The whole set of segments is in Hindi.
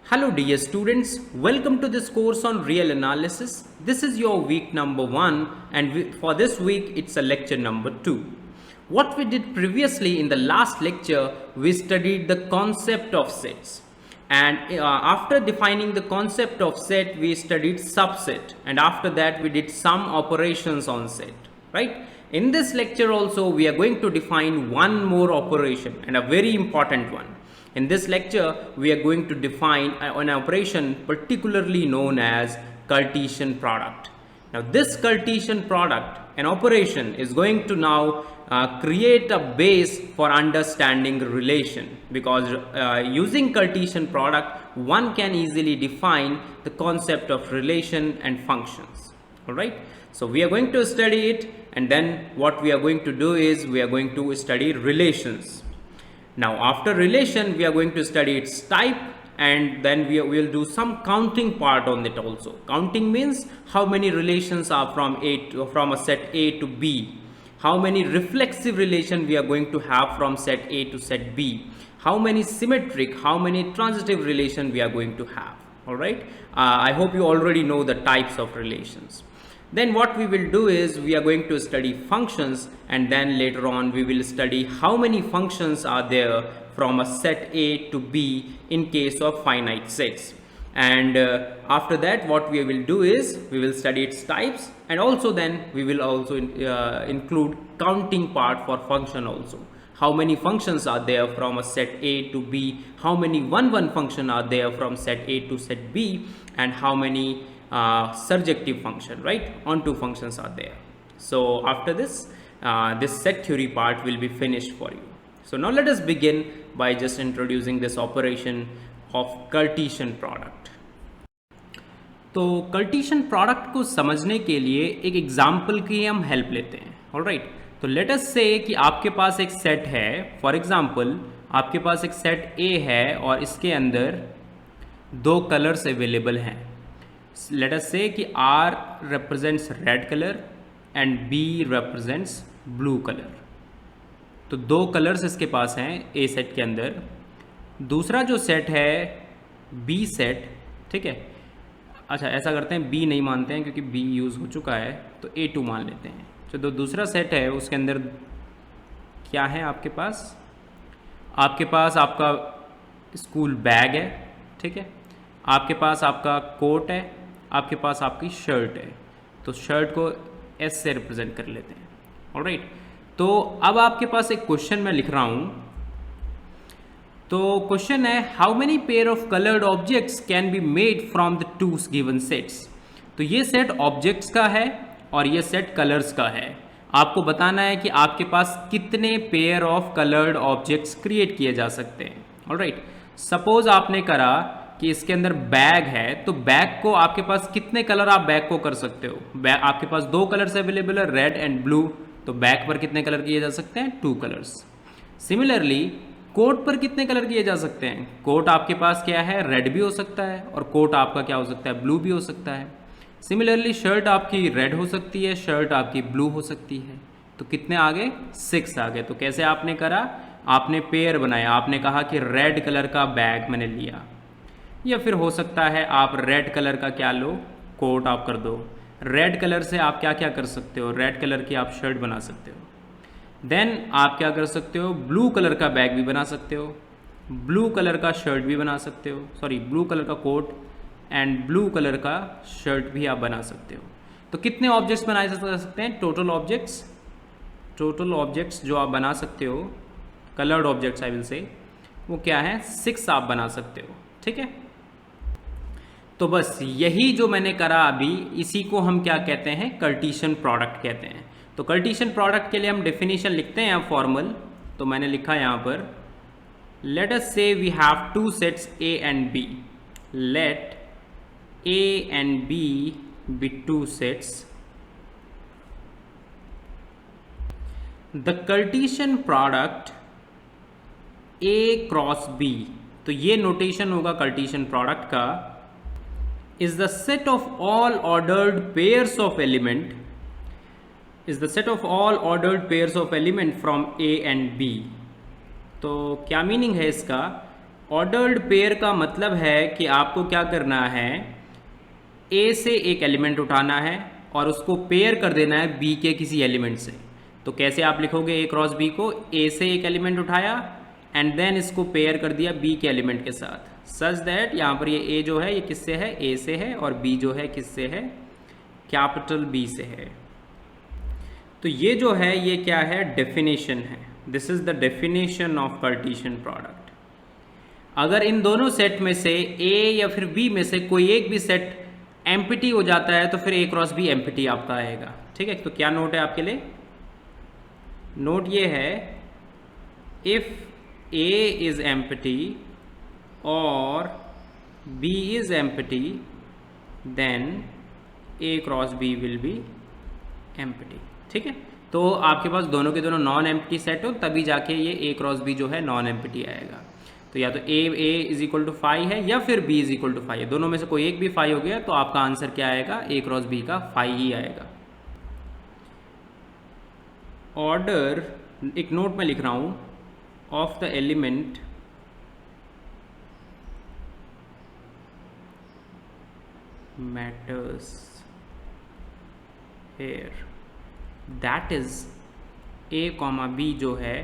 Hello dear students, welcome to this course on real analysis. This is your week number 1 and for this week it's a lecture number 2. What we did previously in the last lecture, we studied the concept of sets. And after defining the concept of set, we studied subset, and after that we did some operations on set, right? In this lecture also we are going to define one more operation, and a very important one. In this lecture, we are going to define an operation particularly known as Cartesian product. Now, this Cartesian product, an operation, is going to now create a base for understanding relation, because using Cartesian product, one can easily define the concept of relation and functions. All right. So we are going to study it, and then what we are going to do is we are going to study relations. Now after relation, we are going to study its type, and then we will do some counting part on it also. Counting means how many relations are from a set A to B, how many reflexive relation we are going to have from set A to set B, how many symmetric, how many transitive relation we are going to have. All right. I hope you already know the types of relations. Then what we will do is we are going to study functions, and then later on we will study how many functions are there from a set A to B in case of finite sets. And after that what we will do is we will study its types, and also then we will also include counting part for function also. How many functions are there from a set A to B, how many one function are there from set A to set B, and how many surjective function, right? Onto functions are there. So after this, this set theory part will be finished for you. So now let us begin by just introducing this operation of Cartesian product. तो Cartesian product को समझने के लिए एक एग्जाम्पल की हम हेल्प लेते हैं. ऑलराइट, तो लेट अस से कि आपके पास एक सेट है. फॉर एग्जाम्पल आपके पास एक सेट ए है और इसके अंदर दो कलर्स अवेलेबल हैं. Let us say कि R represents red color and B represents blue color. तो दो कलर्स इसके पास हैं A सेट के अंदर. दूसरा जो सेट है B सेट, ठीक है. अच्छा, ऐसा करते हैं, B नहीं मानते हैं क्योंकि B यूज़ हो चुका है, तो A2 मान लेते हैं. तो दूसरा सेट है उसके अंदर क्या है आपके पास? आपके पास आपका स्कूल बैग है, ठीक है. आपके पास आपका कोट है, आपके पास आपकी शर्ट है. तो शर्ट को एस से रिप्रेजेंट कर लेते हैं. ऑलराइट, तो अब आपके पास एक क्वेश्चन मैं लिख रहा हूं. तो क्वेश्चन है how many pair of coloured objects can be made from the two given sets. तो ये सेट ऑब्जेक्ट्स का है और ये सेट कलर्स का है. आपको बताना है कि आपके पास कितने pair of coloured objects create किए जा सकते हैं. ऑलराइट, सपोज आपने करा कि इसके अंदर बैग है, तो बैग को आपके पास कितने कलर आप बैग को कर सकते हो. आपके पास दो कलर्स अवेलेबल है, रेड एंड ब्लू. तो बैग पर कितने कलर किए जा सकते हैं? 2 कलर्स. सिमिलरली कोट पर कितने कलर किए जा सकते हैं? कोट आपके पास क्या है? रेड भी हो सकता है, और कोट आपका क्या हो सकता है? ब्लू भी हो सकता है. सिमिलरली शर्ट आपकी रेड हो सकती है, शर्ट आपकी ब्लू हो सकती है. तो कितने आ गए? 6 आ गए. तो कैसे आपने करा? आपने पेयर बनाया. आपने कहा कि रेड कलर का बैग मैंने लिया, या फिर हो सकता है आप रेड कलर का क्या लो, कोट आप कर दो. रेड कलर से आप क्या क्या कर सकते हो? रेड कलर की आप शर्ट बना सकते हो. देन आप क्या कर सकते हो? ब्लू कलर का बैग भी बना सकते हो, ब्लू कलर का शर्ट भी बना सकते हो, सॉरी ब्लू कलर का कोट एंड ब्लू कलर का शर्ट भी आप बना सकते हो. तो कितने ऑब्जेक्ट्स बनाए जा सकते हैं? टोटल ऑब्जेक्ट्स जो आप बना सकते हो, coloured objects I will say, वो क्या है? 6 आप बना सकते हो. ठीक है. तो बस यही जो मैंने करा अभी, इसी को हम क्या कहते हैं? कार्टेशियन प्रोडक्ट कहते हैं. तो कार्टेशियन प्रोडक्ट के लिए हम डेफिनेशन लिखते हैं यहाँ फॉर्मल. तो मैंने लिखा यहाँ पर, let us say we have 2 sets A and B. Let A and B be 2 sets. The Cartesian product A cross B. तो ये नोटेशन होगा कार्टेशियन प्रोडक्ट का. is the set of all ordered pairs of element from A and B. तो क्या मीनिंग है इसका? ऑर्डर्ड पेयर का मतलब है कि आपको क्या करना है, ए से एक एलिमेंट उठाना है और उसको पेयर कर देना है बी के किसी एलिमेंट से। तो कैसे आप लिखोगे ए क्रॉस बी को, ए से एक एलिमेंट उठाया एंड देन इसको पेयर कर दिया बी के एलिमेंट के साथ, सच दैट यहाँ पर ये ए जो है ये किससे है, ए से है, और बी जो है किससे है, कैपिटल बी से है। तो ये जो है ये क्या है, डेफिनेशन है। This is the definition of Cartesian product. अगर इन दोनों सेट में से ए या फिर बी में से कोई एक भी सेट एम्प्टी हो जाता है तो फिर ए क्रॉस बी एम्प्टी आपका आएगा। ठीक है, तो क्या नोट है आपके लिए, नोट ये है, इफ ए इज एम्प्टी और B is empty then A cross B will be empty. ठीक है, तो आपके पास दोनों के दोनों नॉन एम्प्टी सेट हो तभी जाके ये ए क्रॉस बी जो है नॉन एम्प्टी आएगा। तो या तो A is equal to phi है या फिर B is equal to phi है, दोनों में से कोई एक भी फाई हो गया तो आपका आंसर क्या आएगा, ए क्रॉस बी का फाई ही आएगा। ऑर्डर, एक नोट में लिख रहा हूं, of the element matters here, that is A comma B जो है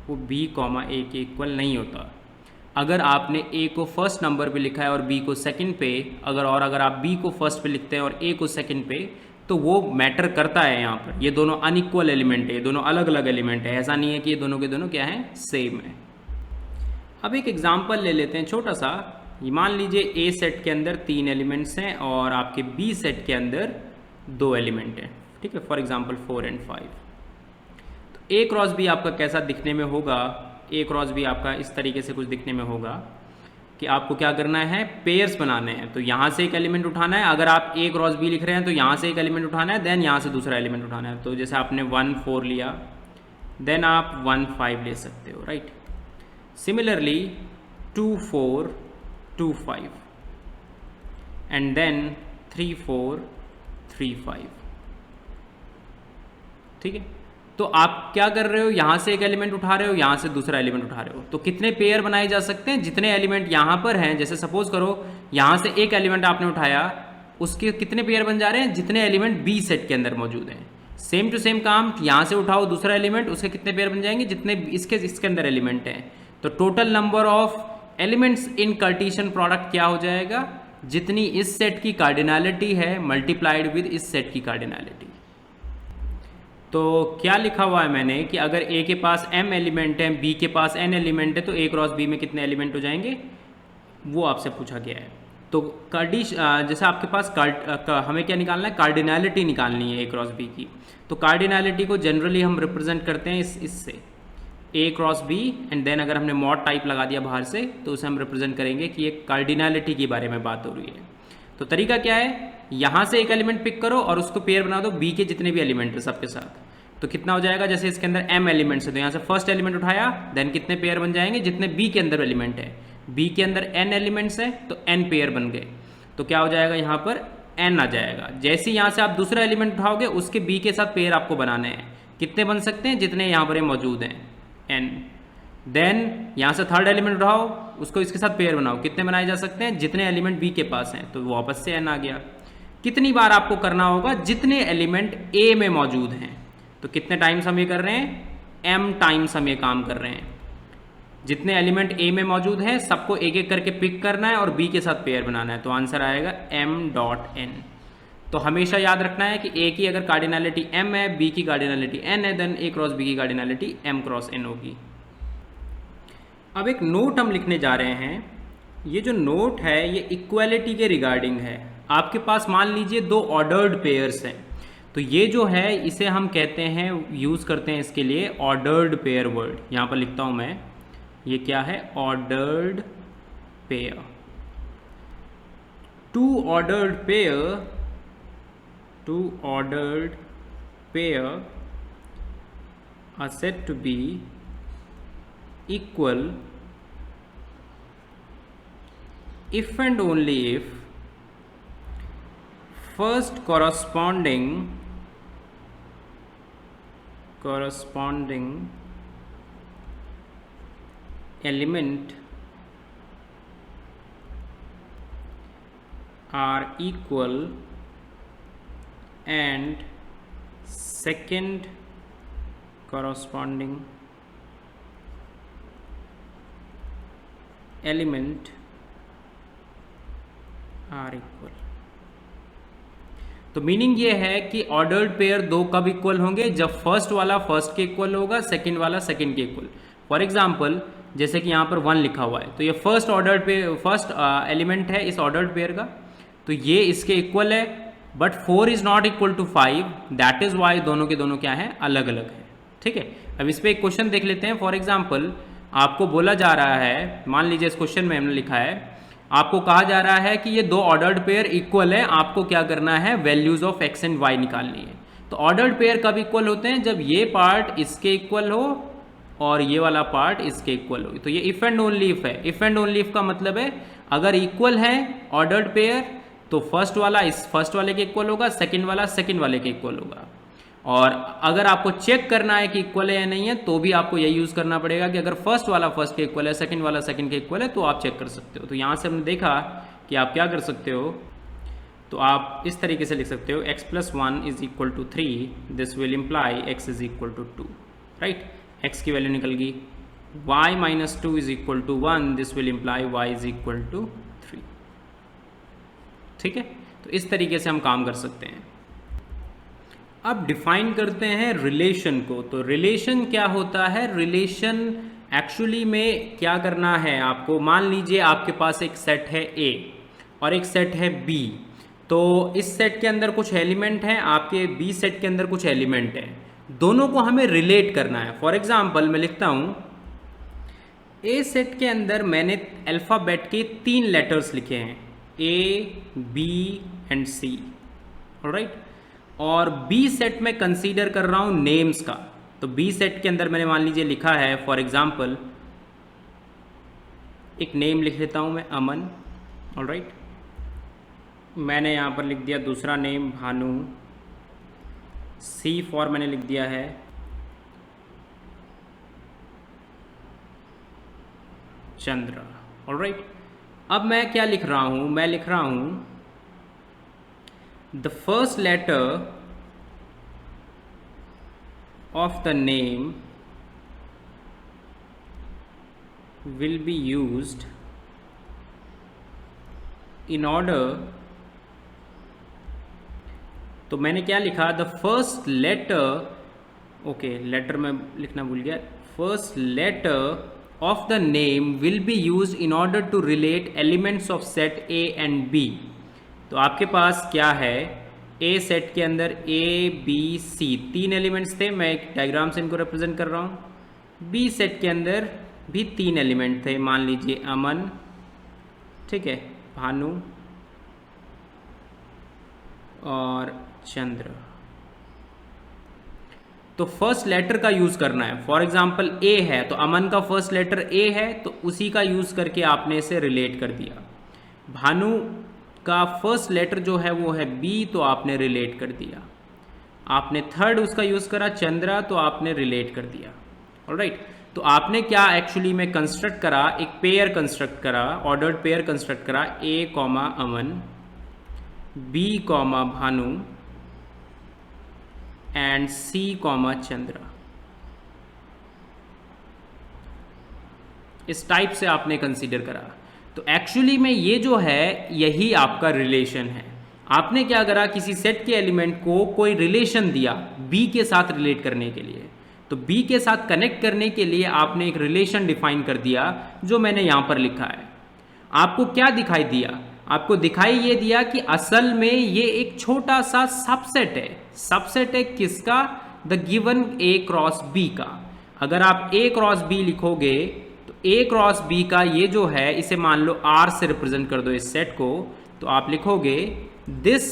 वो बी कॉमा ए के इक्वल नहीं होता। अगर आपने ए को फर्स्ट नंबर पे लिखा है और बी को सेकंड पे, अगर आप बी को फर्स्ट पे लिखते हैं और ए को सेकंड पे, तो वो मैटर करता है। यहाँ पर ये दोनों अनइक्वल एलिमेंट है, दोनों अलग अलग एलिमेंट है, ऐसा नहीं है कि ये दोनों के दोनों क्या हैं, सेम है। अब एक एग्जाम्पल ले लेते हैं छोटा सा। ये मान लीजिए ए सेट के अंदर 3 एलिमेंट्स हैं और आपके बी सेट के अंदर 2 एलिमेंट हैं। ठीक है, फॉर एग्जाम्पल 4 और 5। तो ए क्रॉस बी आपका कैसा दिखने में होगा, ए क्रॉस बी आपका इस तरीके से कुछ दिखने में होगा कि आपको क्या करना है, पेयर्स बनाने हैं। तो यहाँ से एक एलिमेंट उठाना है, अगर आप ए क्रॉस बी लिख रहे हैं तो यहाँ से एक एलिमेंट उठाना है, देन यहाँ से दूसरा एलिमेंट उठाना है। तो जैसे आपने 1 4 लिया, देन आप 1 5 ले सकते हो, राइट। Similarly 2 4 2 5 and then 3 4 3 5। ठीक है, तो आप क्या कर रहे हो, यहां से एक एलिमेंट उठा रहे हो, यहां से दूसरा एलिमेंट उठा रहे हो। तो कितने पेयर बनाए जा सकते हैं, जितने एलिमेंट यहां पर हैं। जैसे सपोज करो यहां से एक एलिमेंट आपने उठाया, उसके कितने पेयर बन जा रहे हैं, जितने एलिमेंट बी सेट के अंदर मौजूद हैं। सेम टू सेम काम, यहां से उठाओ दूसरा एलिमेंट, उसके कितने पेयर बन जाएंगे, जितने इसके अंदर एलिमेंट हैं। तो total number of elements in Cartesian product क्या हो जाएगा, जितनी इस सेट की कार्डिनैलिटी है मल्टीप्लाइड विद इस सेट की कार्डिनैलिटी। तो क्या लिखा हुआ है मैंने कि अगर ए के पास m एलिमेंट है, बी के पास n एलिमेंट है, तो ए क्रॉस बी में कितने एलिमेंट हो जाएंगे, वो आपसे पूछा गया है। तो जैसे आपके पास हमें क्या निकालना है, कार्डिनैलिटी निकालनी है ए क्रॉस बी की। तो कार्डिनैलिटी को जनरली हम रिप्रेजेंट करते हैं इससे, ए क्रॉस बी, एंड देन अगर हमने मॉड टाइप लगा दिया बाहर से तो उसे हम रिप्रेजेंट करेंगे कि ये कार्डिनैलिटी के बारे में बात हो रही है। तो तरीका क्या है, यहाँ से एक एलिमेंट पिक करो और उसको पेयर बना दो बी के जितने भी एलिमेंट है सबके साथ। तो कितना हो जाएगा, जैसे इसके अंदर m एलिमेंट्स है तो यहाँ से फर्स्ट एलिमेंट उठाया, देन कितने पेयर बन जाएंगे, जितने b के अंदर एलिमेंट है। b के अंदर n एलिमेंट्स है तो n पेयर बन गए। तो क्या हो जाएगा, यहाँ पर n आ जाएगा। जैसे यहाँ से आप दूसरा एलिमेंट उठाओगे उसके b के साथ पेयर आपको बनाने हैं। कितने बन सकते हैं, जितने यहाँ पर मौजूद हैं, n। देन यहाँ से थर्ड एलिमेंट उठाओ, उसको इसके साथ पेयर बनाओ, कितने बनाए जा सकते हैं, जितने एलिमेंट b के पास हैं। तो वापस से n आ गया। कितनी बार आपको करना होगा, जितने एलिमेंट a में मौजूद हैं। तो कितने टाइम्स हम ये कर रहे हैं, m टाइम्स हम ये काम कर रहे हैं। जितने एलिमेंट a में मौजूद हैं सबको एक एक करके पिक करना है और b के साथ पेयर बनाना है। तो आंसर आएगा m.n। तो हमेशा याद रखना है कि a की अगर कार्डिनैलिटी m है, b की कार्डिनैलिटी n है, देन a क्रॉस b की कार्डिनैलिटी m क्रॉस n होगी। अब एक नोट हम लिखने जा रहे हैं। ये जो नोट है ये इक्वालिटी के रिगार्डिंग है। आपके पास मान लीजिए 2 ऑर्डर्ड पेयर्स हैं, तो ये जो है इसे हम कहते हैं, यूज़ करते हैं इसके लिए ऑर्डर्ड पेयर वर्ड। यहाँ पर लिखता हूँ मैं, ये क्या है, ordered pair. 2 ordered pair are said to be equal if and only if first corresponding element are equal and second corresponding element are equal। तो मीनिंग ये है कि ऑर्डर्ड पेयर दो कब इक्वल होंगे, जब फर्स्ट वाला फर्स्ट के इक्वल होगा, सेकंड वाला सेकंड के इक्वल। फॉर एग्जांपल जैसे कि यहाँ पर 1 लिखा हुआ है, तो ये first ordered pair, first element है इस ऑर्डर्ड पेयर का, तो ये इसके इक्वल है, but 4 is not equal to 5, that is why दोनों के दोनों क्या है, अलग अलग है। ठीक है, अब इस पर एक क्वेश्चन देख लेते हैं। फॉर एग्जाम्पल आपको बोला जा रहा है, मान लीजिए इस क्वेश्चन में हमने लिखा है, आपको कहा जा रहा है कि ये दो ऑर्डर्ड पेयर इक्वल है, आपको क्या करना है, values of x and y निकालनी है। तो ऑर्डर्ड पेयर कब इक्वल होते हैं, जब ये पार्ट इसके इक्वल हो और ये वाला पार्ट इसके इक्वल हो। तो ये इफ एंड ओनली इफ है। इफ एंड ओनली इफ का मतलब है अगर इक्वल है ऑर्डर्ड पेयर तो फर्स्ट वाला इस फर्स्ट वाले के इक्वल होगा, सेकंड वाला सेकंड वाले के इक्वल होगा। और अगर आपको चेक करना है कि इक्वल है या नहीं है तो भी आपको यही यूज़ करना पड़ेगा कि अगर फर्स्ट वाला फर्स्ट के इक्वल है, सेकंड वाला सेकंड के इक्वल है, तो आप चेक कर सकते हो। तो यहाँ से हमने देखा कि आप क्या कर सकते हो, तो आप इस तरीके से लिख सकते हो x+1 is equal to 3, this will imply x is equal to 2, right. x की वैल्यू निकल गई। y-2 is equal to 1, this will imply y is equal to 3। ठीक है, तो इस तरीके से हम काम कर सकते हैं। अब डिफाइन करते हैं रिलेशन को। तो रिलेशन क्या होता है, रिलेशन एक्चुअली में क्या करना है आपको, मान लीजिए आपके पास एक सेट है A और एक सेट है B, तो इस सेट के अंदर कुछ एलिमेंट हैं, आपके B सेट के अंदर कुछ एलिमेंट हैं, दोनों को हमें रिलेट करना है। फॉर एग्जाम्पल मैं लिखता हूँ A सेट के अंदर मैंने अल्फ़ाबेट के 3 लेटर्स लिखे हैं, A, B and C, alright. और B सेट में कंसीडर कर रहा हूँ नेम्स का। तो B सेट के अंदर मैंने मान लीजिए लिखा है, फॉर एग्जाम्पल एक नेम लिख लेता हूँ मैं, अमन, ऑलराइट। मैंने यहाँ पर लिख दिया दूसरा नेम भानु, C फॉर मैंने लिख दिया है चंद्र, ऑलराइट। अब मैं क्या लिख रहा हूँ, मैं लिख रहा हूँ the first letter of the name will be used in order, तो मैंने क्या लिखा, the first letter, okay letter में लिखना भूल गया, first letter of the name will be used in order to relate elements of set A and B। तो आपके पास क्या है, A सेट के अंदर A, B, C 3 एलिमेंट्स थे, मैं एक डायग्राम से इनको रिप्रेजेंट कर रहा हूँ। B सेट के अंदर भी 3 एलिमेंट थे, मान लीजिए अमन, ठीक है, भानु और चंद्र। तो फर्स्ट लेटर का यूज़ करना है। फॉर एग्जाम्पल A है तो अमन का फर्स्ट लेटर A है, तो उसी का यूज़ करके आपने इसे रिलेट कर दिया। भानु का फर्स्ट लेटर जो है वो है B, तो आपने रिलेट कर दिया। आपने थर्ड उसका यूज़ करा चंद्रा, तो आपने रिलेट कर दिया, ऑलराइट। तो आपने क्या एक्चुअली में कंस्ट्रक्ट करा, एक पेयर कंस्ट्रक्ट करा, ऑर्डर्ड पेयर कंस्ट्रक्ट करा, A, Aman, B, Bhanu and C, Chandra. इस टाइप से आपने कंसीडर करा। तो एक्चुअली में ये जो है यही आपका रिलेशन है। आपने क्या करा, किसी सेट के एलिमेंट को कोई रिलेशन दिया B के साथ रिलेट करने के लिए, तो B के साथ कनेक्ट करने के लिए आपने एक रिलेशन डिफाइन कर दिया जो मैंने यहाँ पर लिखा है। आपको क्या दिखाई दिया, आपको दिखाई ये दिया कि असल में ये एक छोटा सा सबसेट है। सबसेट है किसका, the given A cross B का। अगर आप A क्रॉस B लिखोगे तो A क्रॉस B का ये जो है, इसे मान लो R से रिप्रेजेंट कर दो इस सेट को, तो आप लिखोगे this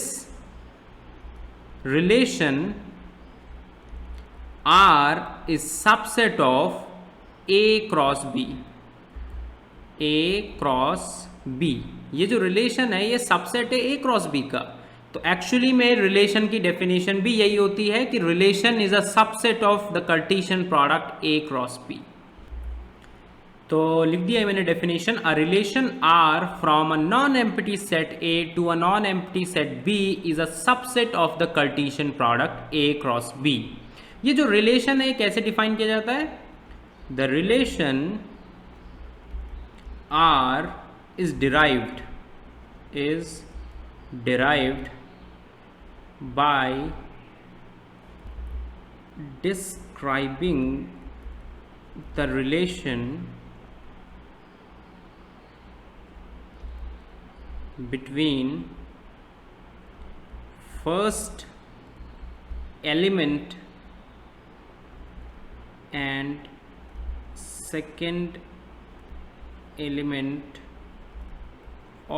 relation R is subset of A cross B। A cross B, ये जो रिलेशन है ये सबसेट है A क्रॉस B का। तो एक्चुअली में रिलेशन की डेफिनेशन भी यही होती है कि relation is a subset of the Cartesian product A cross B। तो लिख दिया है मैंने definition, a relation R from a non empty set A to a non empty set B is a subset of the Cartesian product A cross B. ये जो रिलेशन है कैसे डिफाइन किया जाता है? The relation R is derived by describing the relation between first element and second element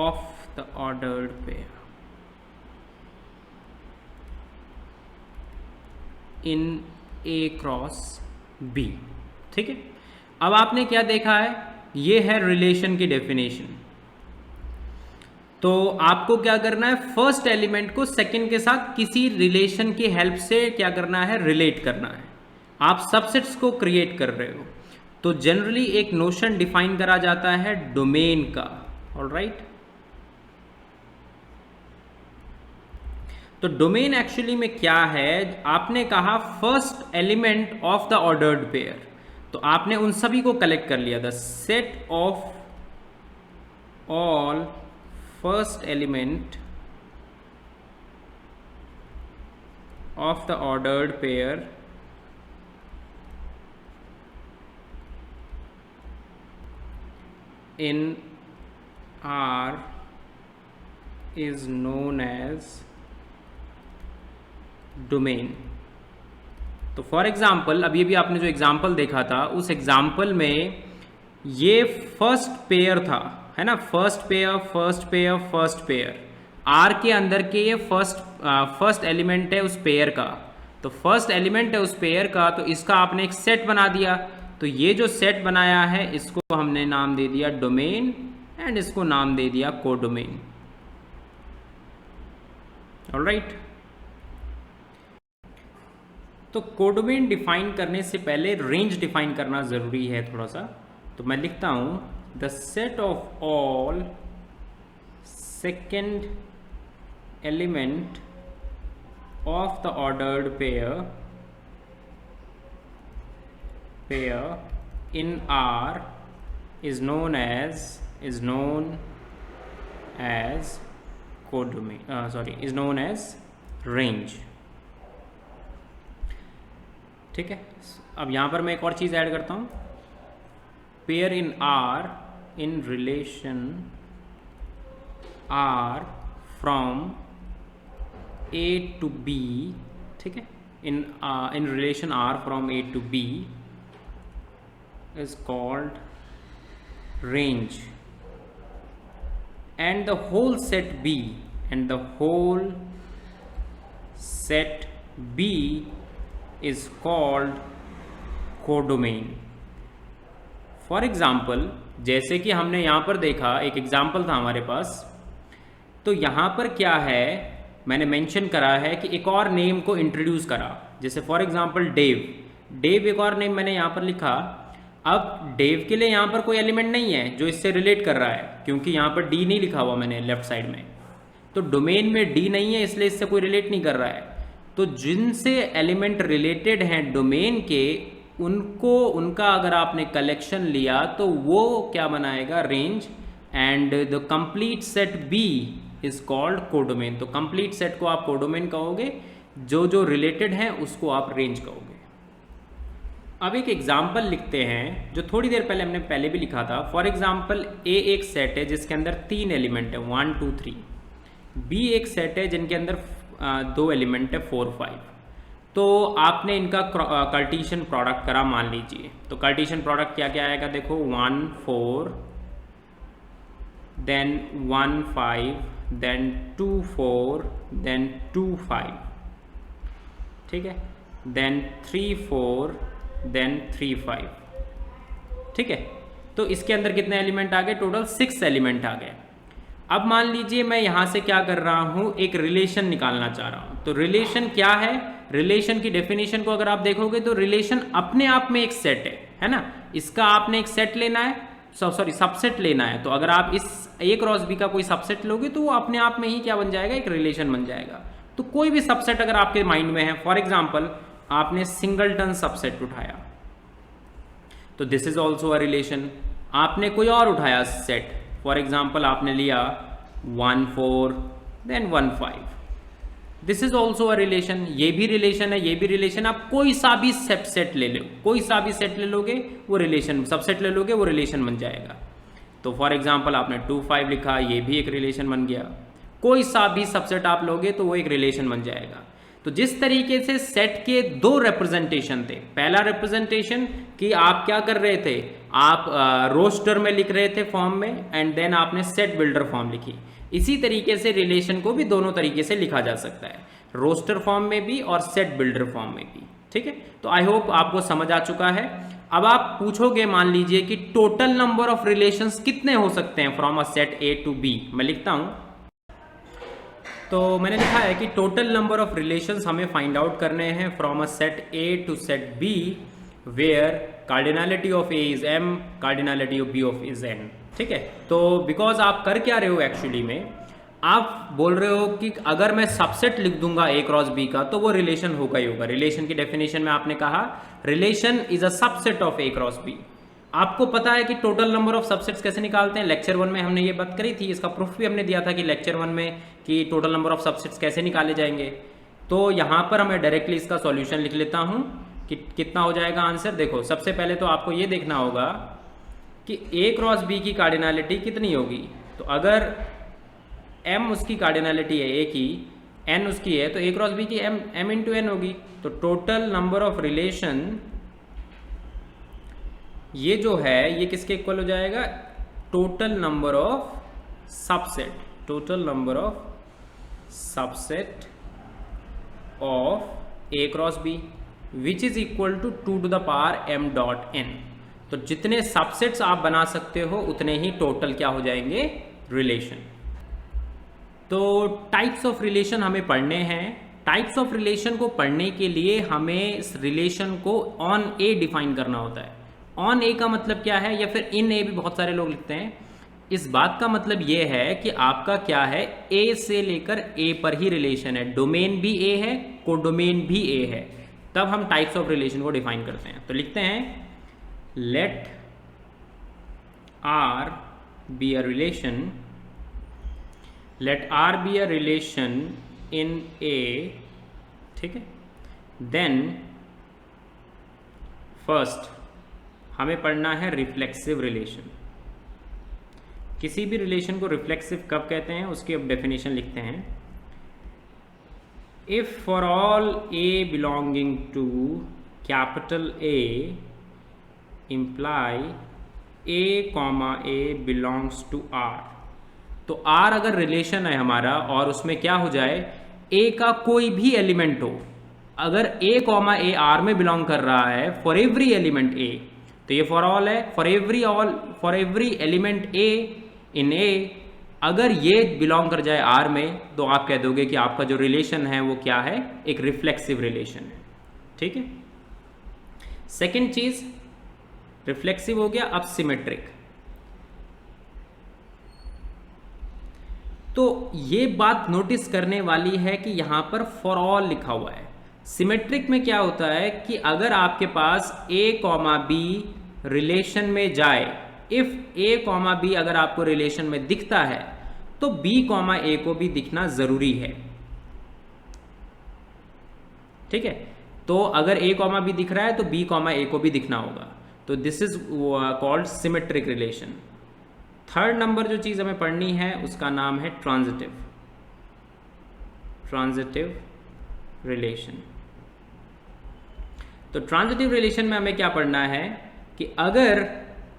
of the ordered pair in A cross B। ठीक है, अब आपने क्या देखा है, ये है रिलेशन की डेफिनेशन। तो आपको क्या करना है, फर्स्ट एलिमेंट को सेकंड के साथ किसी रिलेशन की हेल्प से क्या करना है, रिलेट करना है। आप सबसेट्स को क्रिएट कर रहे हो, तो जनरली एक नोशन डिफाइन करा जाता है डोमेन का। ऑलराइट, तो डोमेन एक्चुअली में क्या है, आपने कहा first element of the ordered pair, तो आपने उन सभी को कलेक्ट कर लिया। The set of all first element of the ordered pair in R is known as domain। तो फॉर एग्जाम्पल अभी अभी आपने जो एग्जाम्पल देखा था, उस एग्जाम्पल में ये फर्स्ट पेयर था, है ना, फर्स्ट पेयर आर के अंदर के ये फर्स्ट एलिमेंट है उस पेयर का। तो फर्स्ट एलिमेंट है उस पेयर का, तो इसका आपने एक सेट बना दिया। तो ये जो सेट बनाया है इसको हमने नाम दे दिया डोमेन, एंड इसको नाम दे दिया कोडोमेन। ऑलराइट, तो कोडोमेन डिफाइन करने से पहले रेंज डिफाइन करना जरूरी है थोड़ा सा। तो मैं लिखता हूं, the set of all second element of the ordered pair in R is known as codomain, is known as range। ठीक है, अब यहां पर मैं एक और चीज ऐड करता हूं, pair in R in relation R from A to B, ठीक है, in relation R from A to B is called range, and the whole set B is called codomain। For example, जैसे कि हमने यहाँ पर देखा, एक एग्जाम्पल था हमारे पास, तो यहाँ पर क्या है, मैंने मेंशन करा है कि एक और नेम को इंट्रोड्यूस करा। जैसे फॉर एग्जाम्पल डेव एक और नेम मैंने यहाँ पर लिखा। अब डेव के लिए यहाँ पर कोई एलिमेंट नहीं है जो इससे रिलेट कर रहा है, क्योंकि यहाँ पर डी नहीं लिखा हुआ मैंने लेफ्ट साइड में, तो डोमेन में डी नहीं है, इसलिए इससे कोई रिलेट नहीं कर रहा है। तो जिनसे एलिमेंट रिलेटेड हैं डोमेन के, उनका अगर आपने कलेक्शन लिया तो वो क्या बनाएगा, range, and the complete set B is called codomain. तो कंप्लीट सेट को आप कोडोमेन कहोगे, जो रिलेटेड है उसको आप रेंज कहोगे। अब एक एग्जाम्पल लिखते हैं जो थोड़ी देर पहले हमने पहले भी लिखा था। फॉर एग्जाम्पल, ए एक सेट है जिसके अंदर 3 एलिमेंट है 1 2 3। बी एक सेट है जिनके अंदर 2 एलिमेंट है 4 5। तो आपने इनका कार्टेशियन प्रोडक्ट करा, मान लीजिए। तो कार्टेशियन प्रोडक्ट क्या क्या आएगा, देखो 1 4, देन 1 5, देन 2 4, देन 2 5, ठीक है, देन 3 4, देन 3 5, ठीक है। तो इसके अंदर कितने एलिमेंट आ गए, टोटल 6 एलिमेंट आ गए। अब मान लीजिए मैं यहां से क्या कर रहा हूं, एक रिलेशन निकालना चाह रहा हूं। तो रिलेशन क्या है, रिलेशन की डेफिनेशन को अगर आप देखोगे तो रिलेशन अपने आप में एक सेट है। है ना, इसका आपने एक सेट लेना है, सॉरी सबसेट लेना है। तो अगर आप इस A क्रॉस B का कोई सबसेट लोगे तो वो अपने आप में ही क्या बन जाएगा, एक रिलेशन बन जाएगा। तो कोई भी सबसेट अगर आपके माइंड में है, फॉर एग्जाम्पल आपने सिंगलटन सबसेट उठाया तो this is also a relation. आपने कोई और उठाया सेट, फॉर एग्जाम्पल आपने लिया 1 4 then 1 5, this is also a relation. ये भी रिलेशन है, ये भी रिलेशन। आप कोई सा भी सबसेट ले लो, कोई सा भी सेट ले लोगे वो रिलेशन, सबसेट ले लोगे वो रिलेशन बन जाएगा। तो फॉर एग्जाम्पल आपने 2 5 लिखा, ये भी एक रिलेशन बन गया। कोई सा भी सबसेट आप लोगे तो वो एक रिलेशन बन जाएगा। तो जिस तरीके से सेट के दो रिप्रेजेंटेशन थे, पहला रिप्रेजेंटेशन कि आप क्या कर रहे थे, आप रोस्टर में लिख रहे थे फॉर्म में, एंड देन आपने सेट बिल्डर फॉर्म लिखी। इसी तरीके से रिलेशन को भी दोनों तरीके से लिखा जा सकता है, रोस्टर फॉर्म में भी और सेट बिल्डर फॉर्म में भी। ठीक है, तो आई होप आपको समझ आ चुका है। अब आप पूछोगे, मान लीजिए कि टोटल नंबर ऑफ रिलेशंस कितने हो सकते हैं from a set A to B। मैं लिखता हूं, तो मैंने लिखा है कि टोटल नंबर ऑफ रिलेशंस हमें फाइंड आउट करने हैं from a set A to set B where cardinality of A is M, cardinality of B of is N। ठीक है, तो बिकॉज आप कर क्या रहे हो, एक्चुअली में आप बोल रहे हो कि अगर मैं सबसेट लिख दूंगा A क्रॉस B का तो वो रिलेशन होगा ही होगा। रिलेशन की डेफिनेशन में आपने कहा relation is a subset of A cross B। आपको पता है कि टोटल नंबर ऑफ सबसेट्स कैसे निकालते हैं, लेक्चर 1 में हमने ये बात करी थी, इसका प्रूफ भी हमने दिया था कि लेक्चर 1 में कि टोटल नंबर ऑफ सबसेट्स कैसे निकाले जाएंगे। तो यहाँ पर मैं डायरेक्टली इसका सॉल्यूशन लिख लेता हूँ कि कितना हो जाएगा आंसर। देखो, सबसे पहले तो आपको ये देखना होगा कि A क्रॉस B की कार्डिनलिटी कितनी होगी। तो अगर M उसकी कार्डिनलिटी है A की, N उसकी है, तो A क्रॉस B की M इंटू N होगी। तो टोटल नंबर ऑफ रिलेशन ये जो है ये किसके इक्वल हो जाएगा, total number of subset, total number of subset of A cross B which is equal to 2 to the power M dot N। तो जितने सबसेट्स आप बना सकते हो उतने ही टोटल क्या हो जाएंगे, रिलेशन। तो टाइप्स ऑफ रिलेशन हमें पढ़ने हैं। टाइप्स ऑफ रिलेशन को पढ़ने के लिए हमें इस रिलेशन को ऑन ए डिफाइन करना होता है। ऑन ए का मतलब क्या है, या फिर इन ए भी बहुत सारे लोग लिखते हैं। इस बात का मतलब ये है कि आपका क्या है, ए से लेकर ए पर ही रिलेशन है, डोमेन भी ए है, कोडोमेन भी ए है, तब हम टाइप्स ऑफ रिलेशन को डिफाइन करते हैं। तो लिखते हैं let R be a relation, let R be a relation in A. ठीक है, देन फर्स्ट हमें पढ़ना है रिफ्लेक्सिव रिलेशन। किसी भी रिलेशन को रिफ्लेक्सिव कब कहते हैं उसकी अब डेफिनेशन लिखते हैं। If for all a belonging to capital A imply a comma a belongs to R. तो आर अगर रिलेशन है हमारा और उसमें क्या हो जाए, ए का कोई भी एलिमेंट हो, अगर ए कॉमा ए आर में बिलोंग कर रहा है फॉर एवरी एलिमेंट ए, तो ये फॉर ऑल है, फॉर एवरी एलिमेंट ए इन ए, अगर ये बिलोंग कर जाए आर में तो आप कह दोगे कि आपका जो रिलेशन है वो क्या है, एक रिफ्लेक्सिव रिलेशन है। ठीक है, सेकेंड चीज रिफ्लेक्सिव हो गया। अब सिमेट्रिक, तो ये बात नोटिस करने वाली है कि यहां पर फॉर ऑल लिखा हुआ है। सिमेट्रिक में क्या होता है कि अगर आपके पास ए कॉमा बी रिलेशन में जाए, इफ ए कॉमा बी अगर आपको रिलेशन में दिखता है तो बी कॉमा ए को भी दिखना जरूरी है। ठीक है, तो अगर ए कॉमा बी दिख रहा है तो बी कॉमा ए को भी दिखना होगा। तो this is called symmetric relation. Third number जो चीज हमें पढ़नी है उसका नाम है ट्रांजिटिव, ट्रांजिटिव रिलेशन। तो ट्रांजिटिव रिलेशन में हमें क्या पढ़ना है कि अगर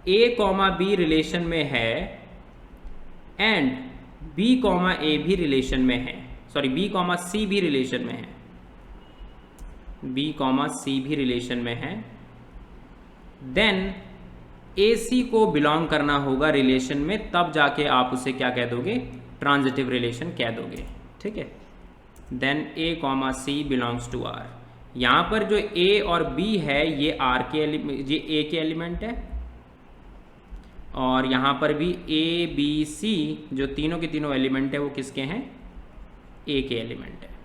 ए कॉमा बी रिलेशन में है एंड बी कॉमा ए भी रिलेशन में है, सॉरी बी कॉमा सी भी रिलेशन में है, बी कॉमा सी भी रिलेशन में है, देन ए सी को बिलोंग करना होगा रिलेशन में, तब जाके आप उसे क्या कह दोगे, ट्रांजिटिव रिलेशन कह दोगे। ठीक है, then a comma c belongs to R. यहाँ पर जो ए और बी है ये ये ए के एलिमेंट है, और यहाँ पर भी ए बी सी जो तीनों के तीनों एलिमेंट है वो किसके हैं, ए के एलिमेंट है।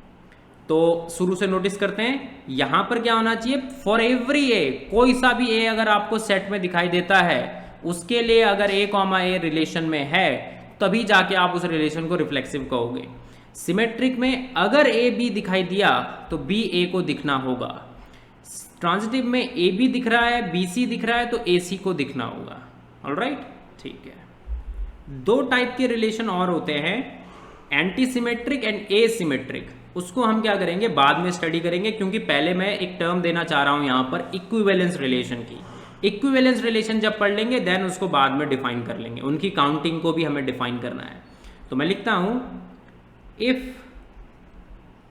तो शुरू से नोटिस करते हैं यहाँ पर क्या होना चाहिए, फॉर एवरी ए, कोई सा भी ए अगर आपको सेट में दिखाई देता है उसके लिए अगर ए कॉमा ए रिलेशन में है तभी जाके आप उस रिलेशन को रिफ्लेक्सिव कहोगे। सिमेट्रिक में अगर ए बी दिखाई दिया तो बी ए को दिखना होगा। ट्रांजिटिव में ए बी दिख रहा है, बी सी दिख रहा है तो ए सी को दिखना होगा। ऑलराइट, ठीक है। दो टाइप के रिलेशन और होते हैं, एंटी सिमेट्रिक एंड एसिमेट्रिक। उसको हम क्या करेंगे, बाद में स्टडी करेंगे, क्योंकि पहले मैं एक टर्म देना चाह रहा हूं यहां पर इक्विवेलेंस रिलेशन की। इक्विवेलेंस रिलेशन जब पढ़ लेंगे देन उसको बाद में डिफाइन कर लेंगे, उनकी काउंटिंग को भी हमें डिफाइन करना है। तो मैं लिखता हूं, if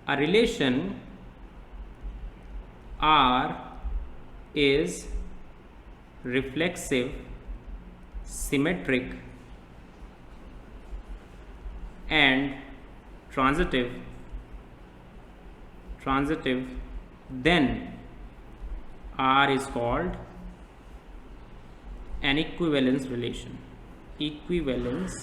a relation R is reflexive, symmetric and transitive, then R is called an equivalence relation. Equivalence,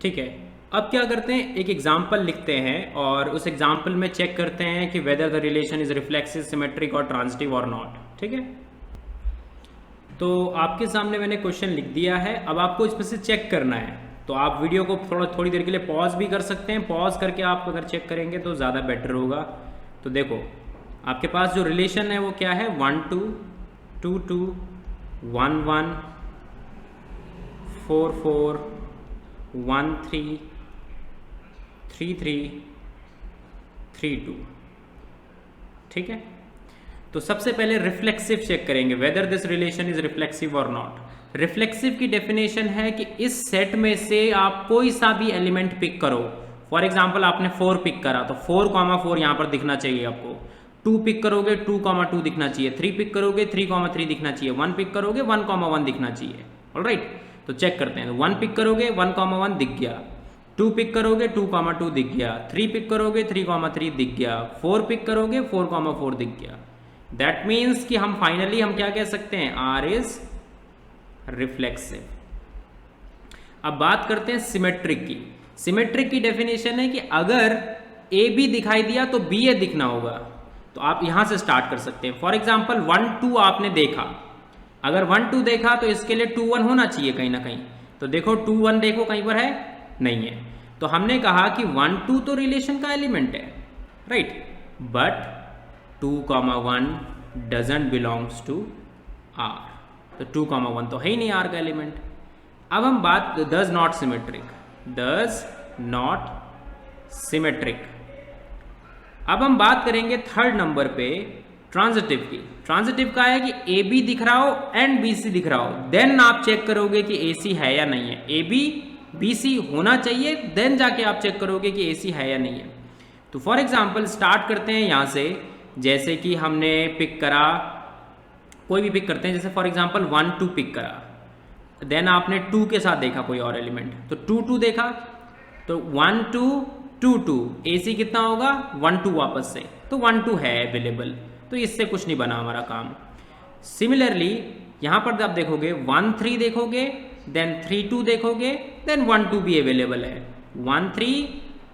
ठीक है। अब क्या करते हैं, एक एग्जाम्पल लिखते हैं और उस एग्जाम्पल में चेक करते हैं कि whether the relation is reflexive, symmetric और ट्रांजिटिव और नॉट। ठीक है, तो आपके सामने मैंने क्वेश्चन लिख दिया है, अब आपको इसमें से चेक करना है। तो आप वीडियो को थोड़ी देर के लिए पॉज भी कर सकते हैं, पॉज करके आप अगर चेक करेंगे तो ज़्यादा बेटर होगा। तो देखो आपके पास जो रिलेशन है वो क्या है, 1 2 2 2 1 1 4 4 1 3 3 3 3 2। ठीक है, तो सबसे पहले रिफ्लेक्सिव चेक करेंगे, whether this relation is reflexive और नॉट। रिफ्लेक्सिव की डेफिनेशन है कि इस सेट में से आप कोई सा भी एलिमेंट पिक करो। फॉर एग्जांपल आपने 4 पिक करा तो 4,4 यहां पर दिखना चाहिए आपको। 2 पिक करोगे 2,2 दिखना चाहिए। 3 पिक करोगे 3,3 दिखना चाहिए। 1 पिक करोगे 1,1 दिखना चाहिए। ऑलराइट, तो चेक करते हैं। 1 पिक करोगे 1,1 दिख गया। 2 पिक करोगे 2,2 दिख गया। 3 पिक करोगे 3,3 दिख गया। 4 पिक करोगे 4,4 दिख गया। दैट मीन्स कि हम फाइनली हम क्या कह सकते हैं, आर इज रिफ्लेक्सिव। अब बात करते हैं सिमेट्रिक की। सिमेट्रिक की डेफिनेशन है कि अगर ए बी दिखाई दिया तो बी ए दिखना होगा। तो आप यहां से स्टार्ट कर सकते हैं। फॉर एग्जाम्पल 1 2 आपने देखा, अगर 1 2 देखा तो इसके लिए 2 1 होना चाहिए कहीं ना कहीं। तो देखो 2 1 देखो कहीं पर है, नहीं है। तो हमने कहा कि 1 2 तो रिलेशन का एलिमेंट है, right, but 2,1 doesn't belongs to R. तो 2,1 तो है ही नहीं आर का एलिमेंट। अब हम बात does not symmetric, does not symmetric. अब हम बात करेंगे थर्ड नंबर पे ट्रांजिटिव की। ट्रांजिटिव का है कि ए बी दिख रहा हो एंड बी सी दिख रहा हो, देन आप चेक करोगे कि ए सी है या नहीं है। ए बी बी सी होना चाहिए, देन जाके आप चेक करोगे कि ए सी है या नहीं है। तो फॉर एग्जाम्पल स्टार्ट करते हैं यहां से, जैसे कि हमने पिक करा, कोई भी पिक करते हैं, जैसे फॉर एग्जांपल 1 2 पिक करा, देन आपने 2 के साथ देखा कोई और एलिमेंट, तो 2 2 देखा, तो 1 2 2 2 AC कितना होगा 1 2 वापस से, तो 1 2 है अवेलेबल, तो इससे कुछ नहीं बना हमारा काम। सिमिलरली यहाँ पर आप देखोगे 1 3 देखोगे, देन 3 2 देखोगे, देन 1 2 भी अवेलेबल है। 1 3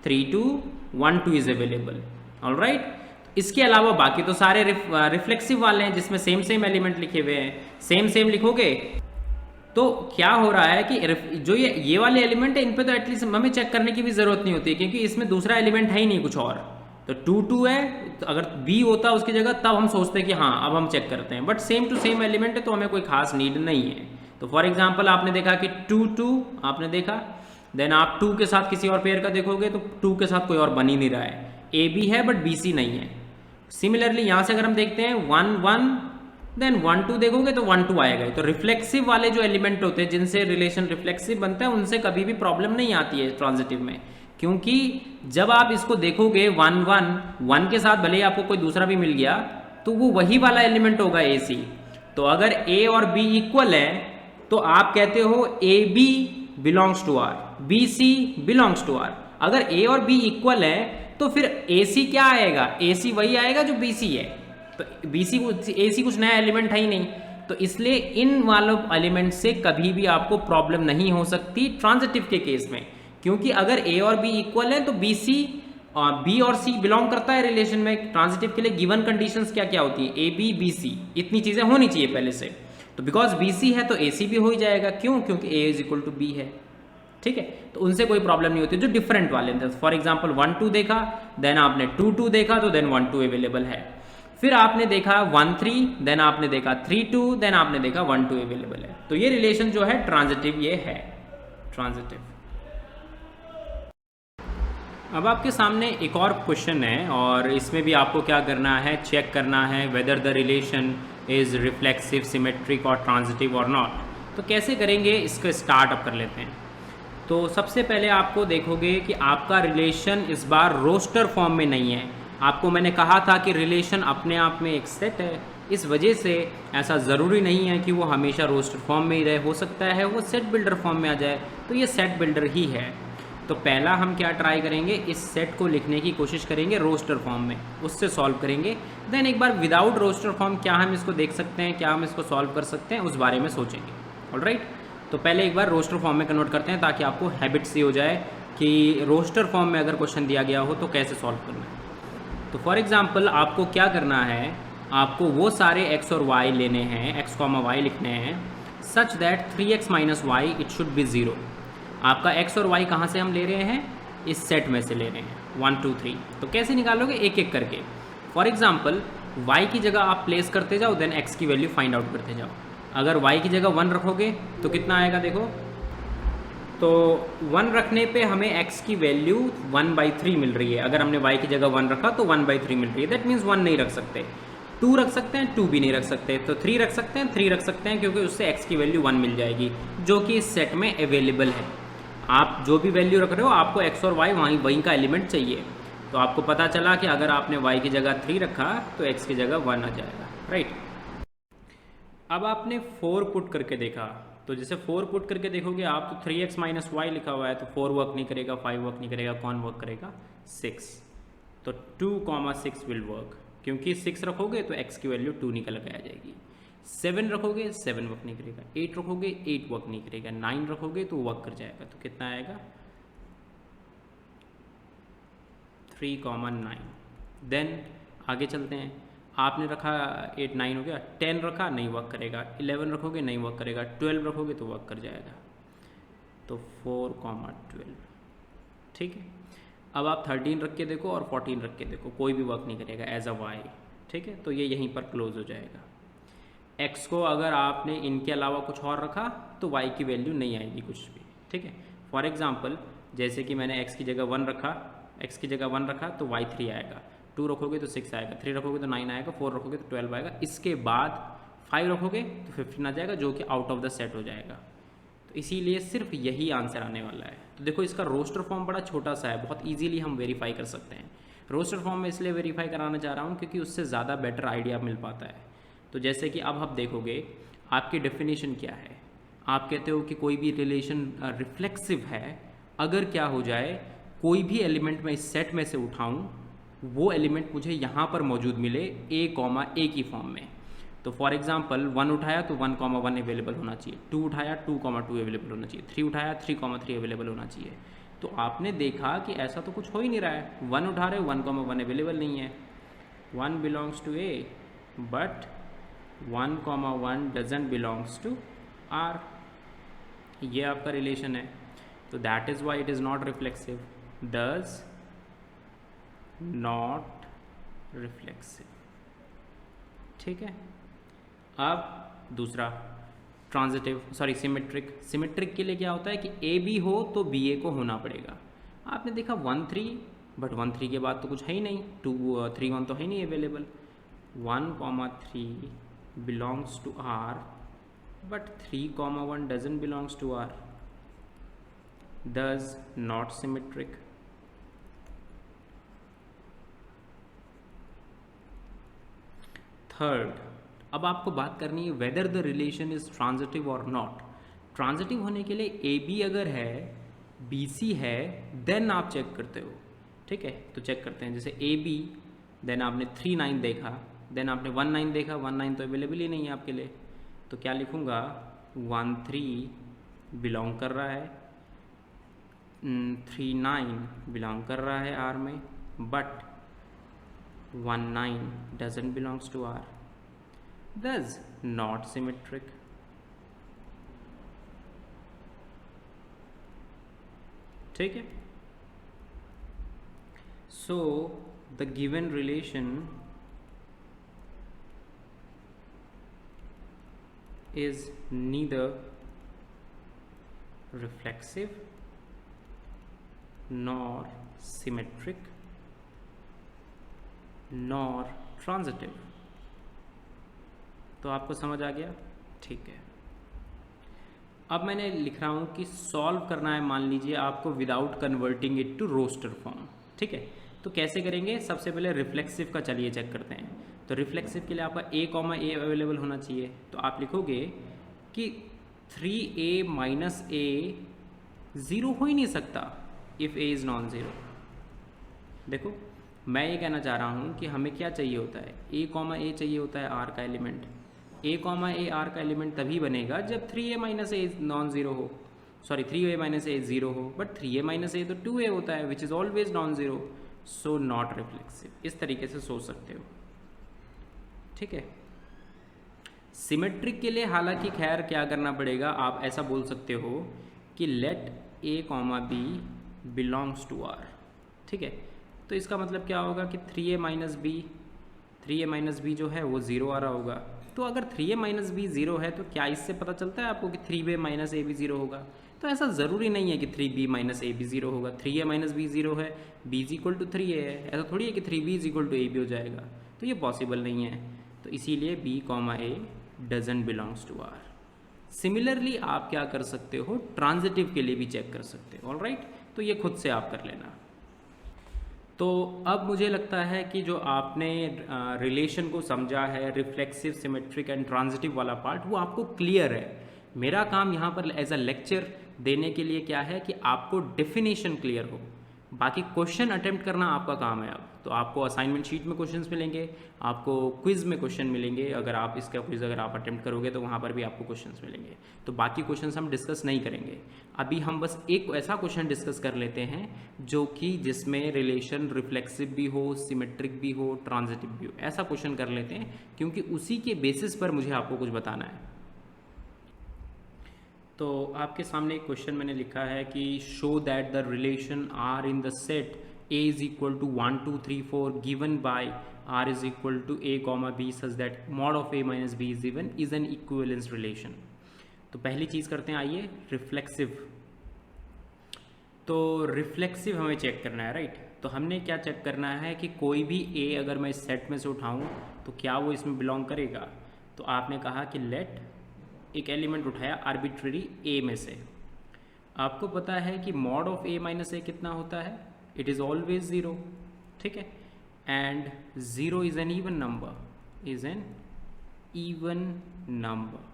3 2 1 2 इज अवेलेबल। ऑलराइट, इसके अलावा बाकी तो सारे रिफ्लेक्सिव वाले हैं जिसमें सेम सेम एलिमेंट लिखे हुए हैं। सेम सेम लिखोगे तो क्या हो रहा है कि जो ये वाले एलिमेंट है इन पे तो एटलीस्ट हमें चेक करने की भी जरूरत नहीं होती, क्योंकि इसमें दूसरा एलिमेंट है ही नहीं कुछ और। तो 2 2 है, तो अगर बी होता उसकी जगह तब हम सोचते हैं कि हाँ अब हम चेक करते हैं, but same to same element है तो हमें कोई खास नीड नहीं है। तो फॉर एग्जाम्पल आपने देखा कि 2 2 आपने देखा, देन आप 2 के साथ किसी और पेयर का देखोगे तो 2 के साथ कोई और बन ही नहीं रहा है। ए बी है बट बी सी नहीं है। सिमिलरली यहां से अगर हम देखते हैं 1 1 देन 1 2 देखोगे तो 1 2 आएगा। तो रिफ्लेक्सिव वाले जो एलिमेंट होते हैं जिनसे रिलेशन रिफ्लेक्सिव बनता है उनसे कभी भी प्रॉब्लम नहीं आती है ट्रांजिटिव में, क्योंकि जब आप इसको देखोगे 1 1 1 के साथ भले ही आपको कोई दूसरा भी मिल गया तो वो वही वाला एलिमेंट होगा ए सी। तो अगर ए और बी इक्वल है तो आप कहते हो a b belongs to R, b c belongs to R. अगर ए और बी इक्वल है तो फिर AC क्या आएगा, AC वही आएगा जो BC है, तो AC कुछ नया एलिमेंट है ही नहीं, तो इसलिए इन वालों एलिमेंट से कभी भी आपको प्रॉब्लम नहीं हो सकती ट्रांजिटिव के केस में, क्योंकि अगर A और B इक्वल है तो B और C बिलोंग करता है रिलेशन में। ट्रांजिटिव के लिए गिवन कंडीशंस क्या क्या होती है, AB BC, इतनी चीजें होनी चाहिए पहले से, तो बिकॉज BC है तो AC भी हो ही जाएगा, क्यों, क्योंकि A is equal to B है, ठीक है, तो उनसे कोई प्रॉब्लम नहीं होती जो डिफरेंट वाले थे। फॉर एग्जाम्पल 1 2 देखा, देन आपने 2 2 देखा, तो देन 1 2 अवेलेबल है, फिर आपने देखा 1 3, देन आपने देखा 3 2, देन आपने देखा 1 2 अवेलेबल है, तो ये रिलेशन जो है ट्रांजिटिव ये है, ट्रांजिटिव। अब आपके सामने एक और क्वेश्चन है, और इसमें भी आपको क्या करना है, चेक करना है whether the relation is reflexive, symmetric और ट्रांजिटिव और नॉट। तो कैसे करेंगे, इसको स्टार्ट अप कर लेते हैं। तो सबसे पहले आपको देखोगे कि आपका रिलेशन इस बार रोस्टर फॉर्म में नहीं है। आपको मैंने कहा था कि रिलेशन अपने आप में एक सेट है, इस वजह से ऐसा ज़रूरी नहीं है कि वो हमेशा रोस्टर फॉर्म में ही रहे, हो सकता है वो सेट बिल्डर फॉर्म में आ जाए, तो ये सेट बिल्डर ही है। तो पहला हम क्या ट्राई करेंगे, इस सेट को लिखने की कोशिश करेंगे रोस्टर फॉर्म में, उससे सॉल्व करेंगे। देन एक बार विदाउट रोस्टर फॉर्म क्या हम इसको देख सकते हैं, क्या हम इसको सॉल्व कर सकते हैं, उस बारे में सोचेंगे। ऑलराइट, तो पहले एक बार रोस्टर फॉर्म में कन्वर्ट करते हैं, ताकि आपको हैबिट सी हो जाए कि रोस्टर फॉर्म में अगर क्वेश्चन दिया गया हो तो कैसे सॉल्व करना है। तो फॉर एग्जांपल आपको क्या करना है, आपको वो सारे x और y लेने हैं, x, y लिखने हैं, such that 3x minus why it should be 0। आपका x और y कहाँ से हम ले रहे हैं, इस सेट में से ले रहे हैं 1 2 3। तो कैसे निकालोगे, एक एक करके। फॉर एग्जाम्पल y की जगह आप प्लेस करते जाओ, देन x की वैल्यू फाइंड आउट करते जाओ। अगर y की जगह 1 रखोगे तो कितना आएगा, देखो, तो 1 रखने पे हमें x की वैल्यू 1/3 मिल रही है। अगर हमने y की जगह 1 रखा तो 1/3 मिल रही है, दैट मीन्स 1 नहीं रख सकते। 2 रख सकते हैं, 2 भी नहीं रख सकते, तो 3 रख सकते हैं, 3 रख सकते हैं, क्योंकि उससे x की वैल्यू 1 मिल जाएगी, जो कि इस सेट में अवेलेबल है। आप जो भी वैल्यू रख रहे हो, आपको x और y वहीं का एलिमेंट चाहिए। तो आपको पता चला कि अगर आपने y की जगह 3 रखा तो x की जगह 1 आ जाएगा, राइट। अब आपने 4 पुट करके देखा, तो जैसे 4 पुट करके देखोगे आप, तो 3x माइनस वाई लिखा हुआ है, तो 4 वर्क नहीं करेगा, 5 वर्क नहीं करेगा, कौन वर्क करेगा, 6। तो 2,6 विल वर्क, क्योंकि 6 रखोगे तो x की वैल्यू 2 निकल के आ जाएगी। 7 रखोगे 7 वर्क नहीं करेगा, 8 रखोगे 8 वर्क नहीं करेगा, 9 रखोगे तो वर्क कर जाएगा, तो कितना आएगा 3,9। देन आगे चलते हैं, आपने रखा 8 9 हो गया, 10 रखा नहीं वर्क करेगा, 11 रखोगे नहीं वर्क करेगा, 12 रखोगे तो वर्क कर जाएगा, तो 4,12, ठीक है। अब आप 13 रख के देखो और 14 रख के देखो, कोई भी वर्क नहीं करेगा एज अ वाई, ठीक है, तो ये यहीं पर क्लोज हो जाएगा। x को अगर आपने इनके अलावा कुछ और रखा तो y की वैल्यू नहीं आएगी कुछ भी, ठीक है। फॉर एग्जाम्पल जैसे कि मैंने x की जगह 1 रखा, x की जगह 1 रखा तो y 3 आएगा, 2 रखोगे तो 6 आएगा, 3 रखोगे तो 9 आएगा, 4 रखोगे तो 12 आएगा, इसके बाद 5 रखोगे तो 15 आ जाएगा, जो कि आउट ऑफ द सेट हो जाएगा। तो इसीलिए सिर्फ यही आंसर आने वाला है। तो देखो इसका रोस्टर फॉर्म बड़ा छोटा सा है, बहुत ईजिली हम वेरीफाई कर सकते हैं। रोस्टर फॉर्म में इसलिए वेरीफाई कराना चाह रहा हूँ क्योंकि उससे ज़्यादा बेटर आइडिया मिल पाता है। तो जैसे कि अब आप देखोगे आपकी डेफिनेशन क्या है, आप कहते हो कि कोई भी रिलेशन रिफ्लेक्सिव है अगर क्या हो जाए, कोई भी एलिमेंट मैं इस सेट में से उठाऊं, वो एलिमेंट मुझे यहाँ पर मौजूद मिले a, की फॉर्म में। तो फॉर एग्जांपल 1 उठाया तो 1, 1 अवेलेबल होना चाहिए, 2 उठाया 2, 2 अवेलेबल होना चाहिए, 3 उठाया 3, 3 अवेलेबल होना चाहिए। तो आपने देखा कि ऐसा तो कुछ हो ही नहीं रहा है, 1 उठा रहे हो 1, 1 अवेलेबल नहीं है, 1 belongs to a but 1, 1 doesn't belongs to r। ये आपका रिलेशन है, तो that is why it is not reflexive, does not reflexive, ठीक है। अब दूसरा ट्रांजिटिव, सिमेट्रिक के लिए क्या होता है कि ए बी हो तो बी ए को होना पड़ेगा। आपने देखा 1 3, बट 1 3 के बाद तो कुछ है ही नहीं, 2 3 1 तो है नहीं available, 1, 3 belongs to R but 3, 1 doesn't belongs to R, thus not symmetric। Third, अब आपको बात करनी है whether the relation is transitive और नॉट। ट्रांजिटिव होने के लिए ए बी अगर है, बी सी है, देन आप चेक करते हो। ठीक है, तो चेक करते हैं। जैसे ए बी, देन आपने 3 9 देखा, देन आपने 1 9 देखा, 1 9 तो अवेलेबल ही नहीं है आपके लिए, तो क्या लिखूँगा 1 3 बिलोंग कर रहा है, 3 9 बिलोंग कर रहा है आर में, but 1 9 doesn't belongs to R, thus not symmetric. ठीक है, so the given relation is neither reflexive nor symmetric nor transitive. तो आपको समझ आ गया? ठीक है, अब मैंने लिख रहा हूँ कि सॉल्व करना है, मान लीजिए आपको without converting it to roster form. ठीक है, तो कैसे करेंगे? सबसे पहले रिफ्लेक्सिव का चलिए चेक करते हैं। तो रिफ्लेक्सिव के लिए आपका ए कॉमा ए अवेलेबल होना चाहिए, तो आप लिखोगे कि 3a माइनस ए ज़ीरो हो ही नहीं सकता if A is non zero. देखो, मैं ये कहना चाह रहा हूँ कि हमें क्या चाहिए होता है, ए कॉमा ए चाहिए होता है आर का element. A comma A R का एलिमेंट तभी बनेगा जब 3a minus a non zero हो, सॉरी 3a माइनस ए ज़ीरो हो, बट 3a माइनस ए तो 2a होता है which is always non zero, so not reflexive. इस तरीके से सोच सकते हो। ठीक है, सिमेट्रिक के लिए हालांकि खैर क्या करना पड़ेगा, आप ऐसा बोल सकते हो कि let a comma b belongs to R. ठीक है, तो इसका मतलब क्या होगा कि 3a माइनस बी जो है वो ज़ीरो आ रहा होगा। तो अगर 3a माइनस बी ज़ीरो है तो क्या इससे पता चलता है आपको कि 3b माइनस ए भी ज़ीरो होगा? तो ऐसा ज़रूरी नहीं है कि 3b माइनस ए भी ज़ीरो होगा। 3a माइनस बी ज़ीरो है, b is equal to 3a है, ऐसा थोड़ी है कि 3b इज इक्वल टू ए भी हो जाएगा, तो ये पॉसिबल नहीं है। तो इसीलिए b comma a doesn't belongs to R. Similarly आप क्या कर सकते हो, ट्रांजिटिव के लिए भी चेक कर सकते हो। ऑलराइट, तो ये खुद से आप कर लेना। तो अब मुझे लगता है कि जो आपने रिलेशन को समझा है, रिफ्लेक्सिव, सिमेट्रिक एंड ट्रांजिटिव वाला पार्ट, वो आपको क्लियर है। मेरा काम यहाँ पर एज अ लेक्चर देने के लिए क्या है कि आपको डेफिनेशन क्लियर हो, बाकी क्वेश्चन अटेम्प्ट करना आपका काम है। अब तो आपको असाइनमेंट शीट में क्वेश्चंस मिलेंगे, आपको क्विज़ में क्वेश्चन मिलेंगे, अगर आप इसका क्विज़ अगर आप अटेम्प्ट करोगे तो वहाँ पर भी आपको क्वेश्चंस मिलेंगे। तो बाकी क्वेश्चंस हम डिस्कस नहीं करेंगे, अभी हम बस एक ऐसा क्वेश्चन डिस्कस कर लेते हैं जो कि जिसमें रिलेशन रिफ्लेक्सिव भी हो, सिमेट्रिक भी हो, ट्रांजिटिव भी हो, ऐसा क्वेश्चन कर लेते हैं, क्योंकि उसी के बेसिस पर मुझे आपको कुछ बताना है। तो आपके सामने एक क्वेश्चन मैंने लिखा है कि show that the relation R in the set a is equal to 1 2 3 4 given by r is equal to a comma b such that mod of a minus b is given is an equivalence relation। तो पहली चीज़ करते हैं, आइए रिफ्लेक्सिव। तो रिफ्लेक्सिव हमें चेक करना है, राइट। तो हमने क्या चेक करना है कि कोई भी a अगर मैं इस सेट में से उठाऊं तो क्या वो इसमें बिलोंग करेगा। तो आपने कहा कि लेट एक एलिमेंट उठाया आर्बिट्ररी a में से, आपको पता है कि mod of a minus a कितना होता है, इट इज़ ऑलवेज ज़ीरो। ठीक है, and zero is an even number, is an even number.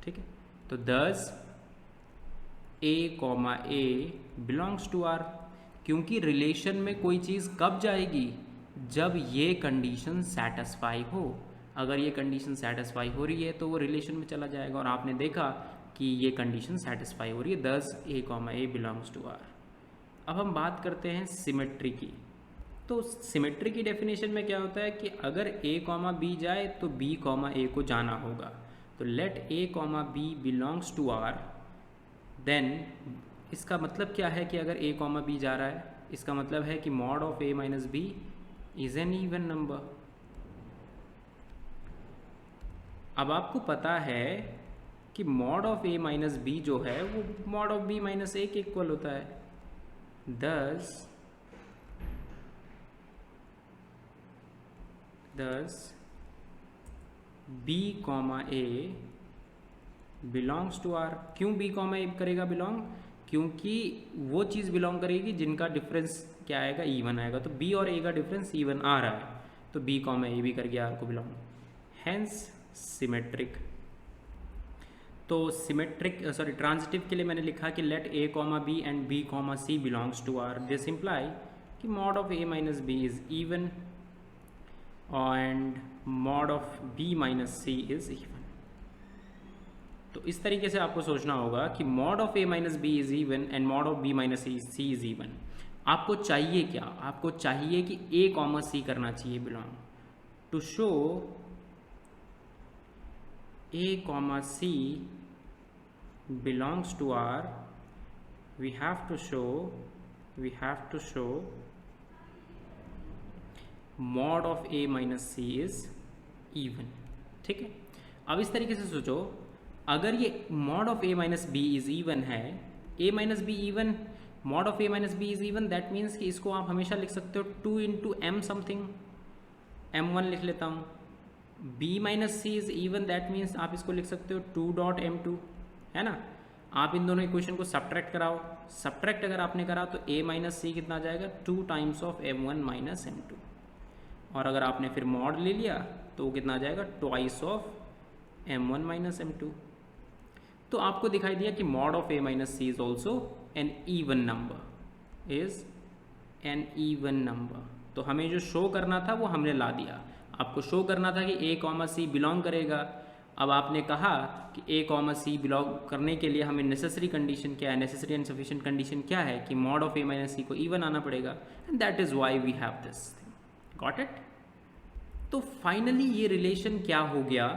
ठीक है, तो thus a comma a belongs to R, क्योंकि रिलेशन में कोई चीज़ कब जाएगी, जब ये कंडीशन सेटिस्फाई हो। अगर ये कंडीशन सेटिस्फाई हो रही है तो वो रिलेशन में चला जाएगा, और आपने देखा कि ये कंडीशन सेटिस्फाई हो रही है, thus a comma a belongs to R. अब हम बात करते हैं सिमेट्री की। तो सिमेट्री की डेफिनेशन में क्या होता है कि अगर a कॉमा बी जाए तो b कॉमा ए को जाना होगा। तो let a comma b belongs to R, then इसका मतलब क्या है कि अगर a कॉमा बी जा रहा है, इसका मतलब है कि mod of a minus b is an even number. अब आपको पता है कि mod of a minus b जो है वो mod of b minus a के इक्वल होता है। Thus b comma a belongs to R. क्यों b कॉमा ए करेगा बिलोंग, क्योंकि वो चीज़ बिलोंग करेगी जिनका डिफरेंस क्या आएगा, इवन आएगा। तो b और a का डिफरेंस इवन आ रहा है, तो b कॉमा ए भी कर गया आर को बिलोंग, हैंस सिमेट्रिक। तो सिमेट्रिक ट्रांजिटिव के लिए मैंने लिखा कि let a comma b and b comma c belongs to R, this imply कि mod of a minus b is even and mod of b minus c is even. तो इस तरीके से आपको सोचना होगा कि mod of a minus b is even and mod of b minus c is even. आपको चाहिए क्या? आपको चाहिए कि ए कॉमा सी करना चाहिए belong. To show a comma c belongs to R, we have to show mod of A minus C is even। ठीक है, अब इस तरीके से सोचो, अगर ये mod of A minus B is even है, A minus B even, mod of A minus B is even, that means कि इसको आप हमेशा लिख सकते हो 2 into m something, m1 लिख लेता हूँ। B minus C is even, that means आप इसको लिख सकते हो 2 dot m2, है ना। आप इन दोनों इक्वेशन को सब्ट्रैक्ट कराओ, सब्ट्रैक्ट अगर आपने करा तो a माइनस सी कितना आ जाएगा 2 times of m1 minus m2, और अगर आपने फिर मॉड ले लिया तो वो कितना आ जाएगा twice of m1 minus m2। तो आपको दिखाई दिया कि mod of a minus c is also an even number, is an even number. तो हमें जो शो करना था वो हमने ला दिया। आपको शो करना था कि a कॉमा सी बिलोंग करेगा। अब आपने कहा कि ए कॉमा सी बिलोंग करने के लिए हमें नेसेसरी कंडीशन क्या है, नेसेसरी एंड सफिशिएंट कंडीशन क्या है कि mod of a minus c को इवन आना पड़ेगा, and that is why we have this thing. Got it? तो फाइनली ये रिलेशन क्या हो गया?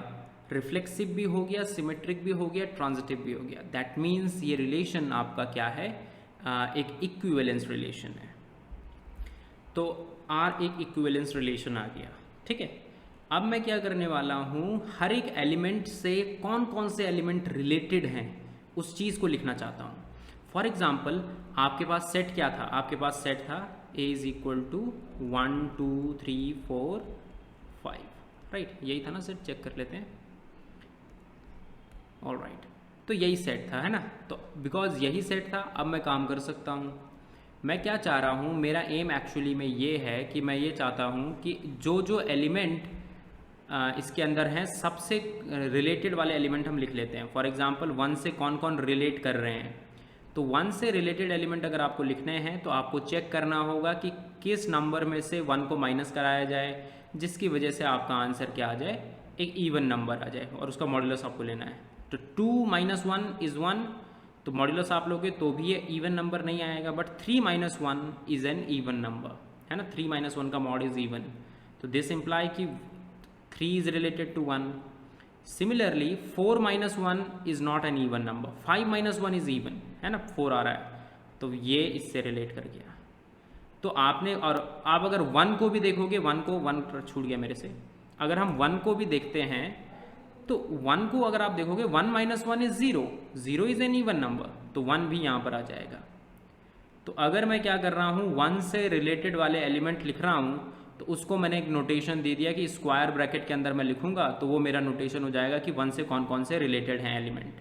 रिफ्लेक्सिव भी हो गया, सिमेट्रिक भी हो गया, ट्रांजिटिव भी हो गया। दैट मीन्स ये रिलेशन आपका क्या है? एक इक्विवेलेंस रिलेशन है। तो आर एक इक्विवेलेंस रिलेशन आ गया। ठीक है, अब मैं क्या करने वाला हूँ, हर एक एलिमेंट से कौन कौन से एलिमेंट रिलेटेड हैं उस चीज़ को लिखना चाहता हूँ। फॉर एग्जाम्पल आपके पास सेट क्या था? आपके पास सेट था a is equal to 1 2 3 4 5, right? यही था ना सेट? चेक कर लेते हैं। ऑल राइट, तो यही सेट था, है ना। तो बिकॉज यही सेट था, अब मैं काम कर सकता हूँ। मैं क्या चाह रहा हूँ, मेरा एम एक्चुअली में ये है कि मैं ये चाहता हूँ कि जो जो एलिमेंट इसके अंदर हैं सबसे रिलेटेड वाले एलिमेंट हम लिख लेते हैं। फॉर एग्जांपल 1 से कौन कौन रिलेट कर रहे हैं, तो 1 से रिलेटेड एलिमेंट अगर आपको लिखने हैं तो आपको चेक करना होगा कि किस नंबर में से 1 को माइनस कराया जाए, जिसकी वजह से आपका आंसर क्या आ जाए, एक इवन नंबर आ जाए, और उसका मॉड्यूलस आपको लेना है। तो 2 - 1 इज़ 1, तो मॉड्यूलस आप लोगे तो भी ये इवन नंबर नहीं आएगा, but 3 - 1 is an even number, है ना। 3 - 1 का मॉड इज़ इवन, तो दिस इम्प्लाई कि 3 is related to 1. Similarly 4 - 1 is not an even number, 5 - 1 is even, है ना, 4 आ रहा है, तो ये इससे रिलेट कर गया। तो आपने, और आप अगर 1 को भी देखोगे, 1 को 1 छूट गया मेरे से, अगर हम 1 को भी देखते हैं तो 1 को अगर आप देखोगे 1 - 1 is 0, 0 is an even number, तो 1 भी यहाँ पर आ जाएगा। तो अगर मैं क्या कर रहा हूँ, 1 से रिलेटेड वाले एलिमेंट लिख रहा हूँ तो उसको मैंने एक नोटेशन दे दिया कि स्क्वायर ब्रैकेट के अंदर मैं लिखूंगा, तो वो मेरा नोटेशन हो जाएगा कि 1 से कौन कौन से रिलेटेड हैं एलिमेंट।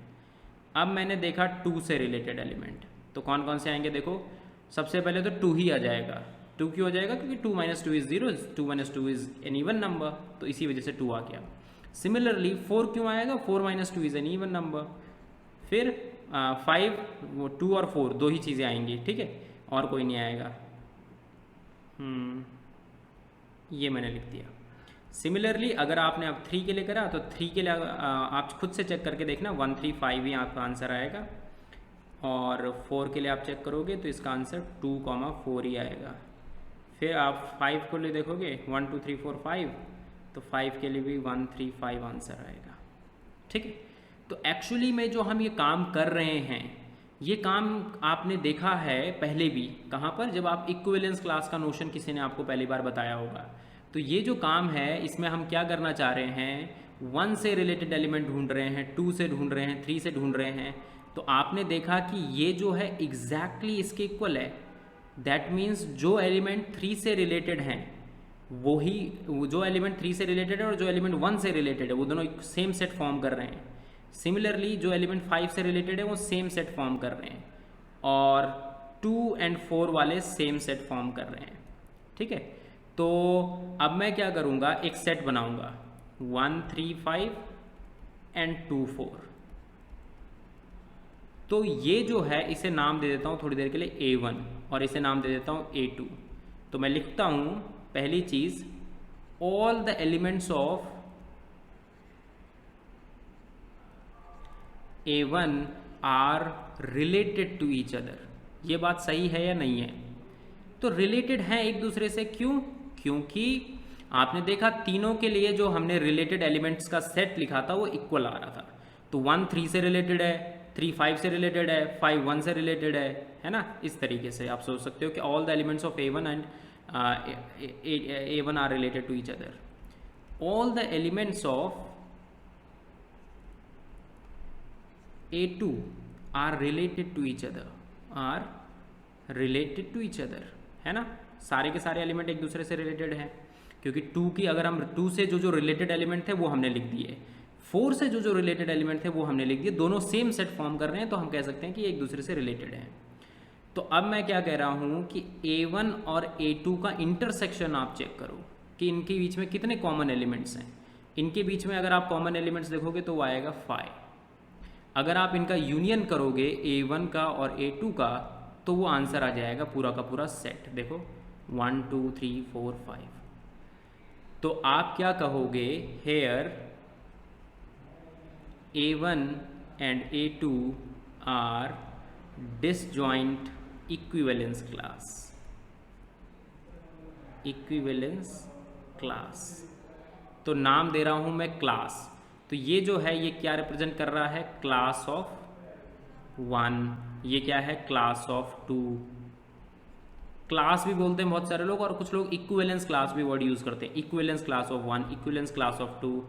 अब मैंने देखा 2 से रिलेटेड एलिमेंट, तो कौन कौन से आएंगे? देखो, सबसे पहले तो 2 ही आ जाएगा। 2 क्यों हो जाएगा? क्योंकि 2 - 2 is 0, 2 - 2 is an even number, तो इसी वजह से 2 आ गया। सिमिलरली 4 क्यों आएगा? 4 - 2 इज़ एन इवन नंबर। फिर 5, वो 2 और 4 दो ही चीज़ें आएंगी, ठीक है, और कोई नहीं आएगा। ये मैंने लिख दिया। सिमिलरली अगर आपने अब 3 के लिए करा तो 3 के लिए आप खुद से चेक करके देखना, 1 3 5 ही आपका आंसर आएगा, और 4 के लिए आप चेक करोगे तो इसका आंसर 2, 4 ही आएगा। फिर आप 5 को लिए देखोगे 1 2 3 4 5, तो 5 के लिए भी 1 3 5 आंसर आएगा, ठीक है। तो एक्चुअली में जो हम ये काम कर रहे हैं, ये काम आपने देखा है पहले भी, कहाँ पर? जब आप इक्विवेलेंस क्लास का नोशन किसी ने आपको पहली बार बताया होगा। तो ये जो काम है इसमें हम क्या करना चाह रहे हैं, 1 से रिलेटेड एलिमेंट ढूंढ रहे हैं, 2 से ढूंढ रहे हैं, 3 से ढूंढ रहे हैं। तो आपने देखा कि ये जो है एग्जैक्टली इसके इक्वल है। दैट मीन्स जो एलिमेंट 3 से रिलेटेड हैं वही, जो एलिमेंट 3 से रिलेटेड है और जो एलिमेंट 1 से रिलेटेड है वो दोनों सेम सेट फॉर्म कर रहे हैं। सिमिलरली जो एलिमेंट 5 से रिलेटेड है वो सेम सेट फॉर्म कर रहे हैं, और 2 और 4 वाले सेम सेट फॉर्म कर रहे हैं, ठीक है। तो अब मैं क्या करूँगा, एक सेट बनाऊँगा 1 3 5 एंड 2 4, तो ये जो है इसे नाम दे देता हूँ थोड़ी देर के लिए A1 और इसे नाम दे देता हूँ A2। तो मैं लिखता हूँ पहली चीज़, all the elements of A1 are related to each other. ये बात सही है या नहीं है? तो रिलेटेड है एक दूसरे से, क्यों? क्योंकि आपने देखा तीनों के लिए जो हमने रिलेटेड एलिमेंट्स का सेट लिखा था वो इक्वल आ रहा था। तो 1 3 से रिलेटेड है, 3 5 से रिलेटेड है, 5 1 से रिलेटेड है ना? इस तरीके से आप सोच सकते हो कि all the elements of A1 and A1 are related to each other. All the elements of A2 are related to each other, are related to each other, है ना? सारे के सारे एलिमेंट एक दूसरे से रिलेटेड हैं, क्योंकि 2 की अगर हम 2 से जो रिलेटेड एलिमेंट थे वो हमने लिख दिए, 4 से जो रिलेटेड एलिमेंट थे वो हमने लिख दिए, दोनों सेम सेट फॉर्म कर रहे हैं, तो हम कह सकते हैं कि एक दूसरे से रिलेटेड हैं। तो अब मैं क्या कह रहा हूँ कि A1 और A2 का इंटरसेक्शन आप चेक करो कि इनके बीच में कितने कॉमन एलिमेंट्स हैं। इनके बीच में अगर आप कॉमन एलिमेंट्स देखोगे तो वो आएगा 5। अगर आप इनका यूनियन करोगे A1 का और A2 का, तो वो आंसर आ जाएगा पूरा का पूरा सेट। देखो 1 2 3 4 5। तो आप क्या कहोगे, here A1 and A2 are disjoint equivalence class. Equivalence class, तो नाम दे रहा हूं मैं क्लास। तो ये जो है ये क्या रिप्रेजेंट कर रहा है, क्लास ऑफ 1। ये क्या है, क्लास ऑफ 2। क्लास भी बोलते हैं बहुत सारे लोग, और कुछ लोग इक्विवेलेंस क्लास भी वर्ड यूज करते हैं। Equivalence class of 1, equivalence class of 2,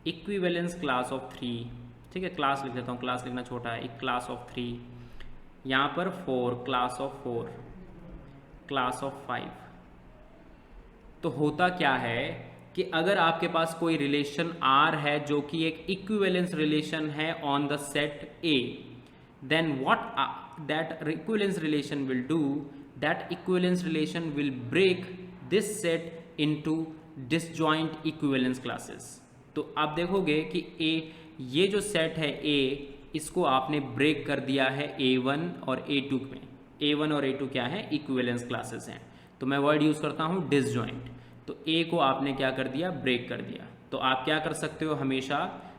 equivalence class of 3। ठीक है, क्लास लिख देता हूँ, क्लास लिखना छोटा है। एक क्लास ऑफ 3, यहाँ पर 4, क्लास ऑफ 4, क्लास ऑफ 5। तो होता क्या है कि अगर आपके पास कोई रिलेशन R है जो कि एक इक्विवेलेंस रिलेशन है on the set A, then what that equivalence relation will do, that equivalence relation will break this set into disjoint equivalence classes। तो आप देखोगे कि ये जो सेट है A, इसको आपने ब्रेक कर दिया है A1 और A2 में। A1 और A2 क्या है, इक्विवेलेंस क्लासेस हैं। तो मैं वर्ड यूज करता हूँ डिसजॉइंट। तो A को आपने क्या कर दिया, ब्रेक कर दिया। तो आप क्या कर सकते हो, हमेशा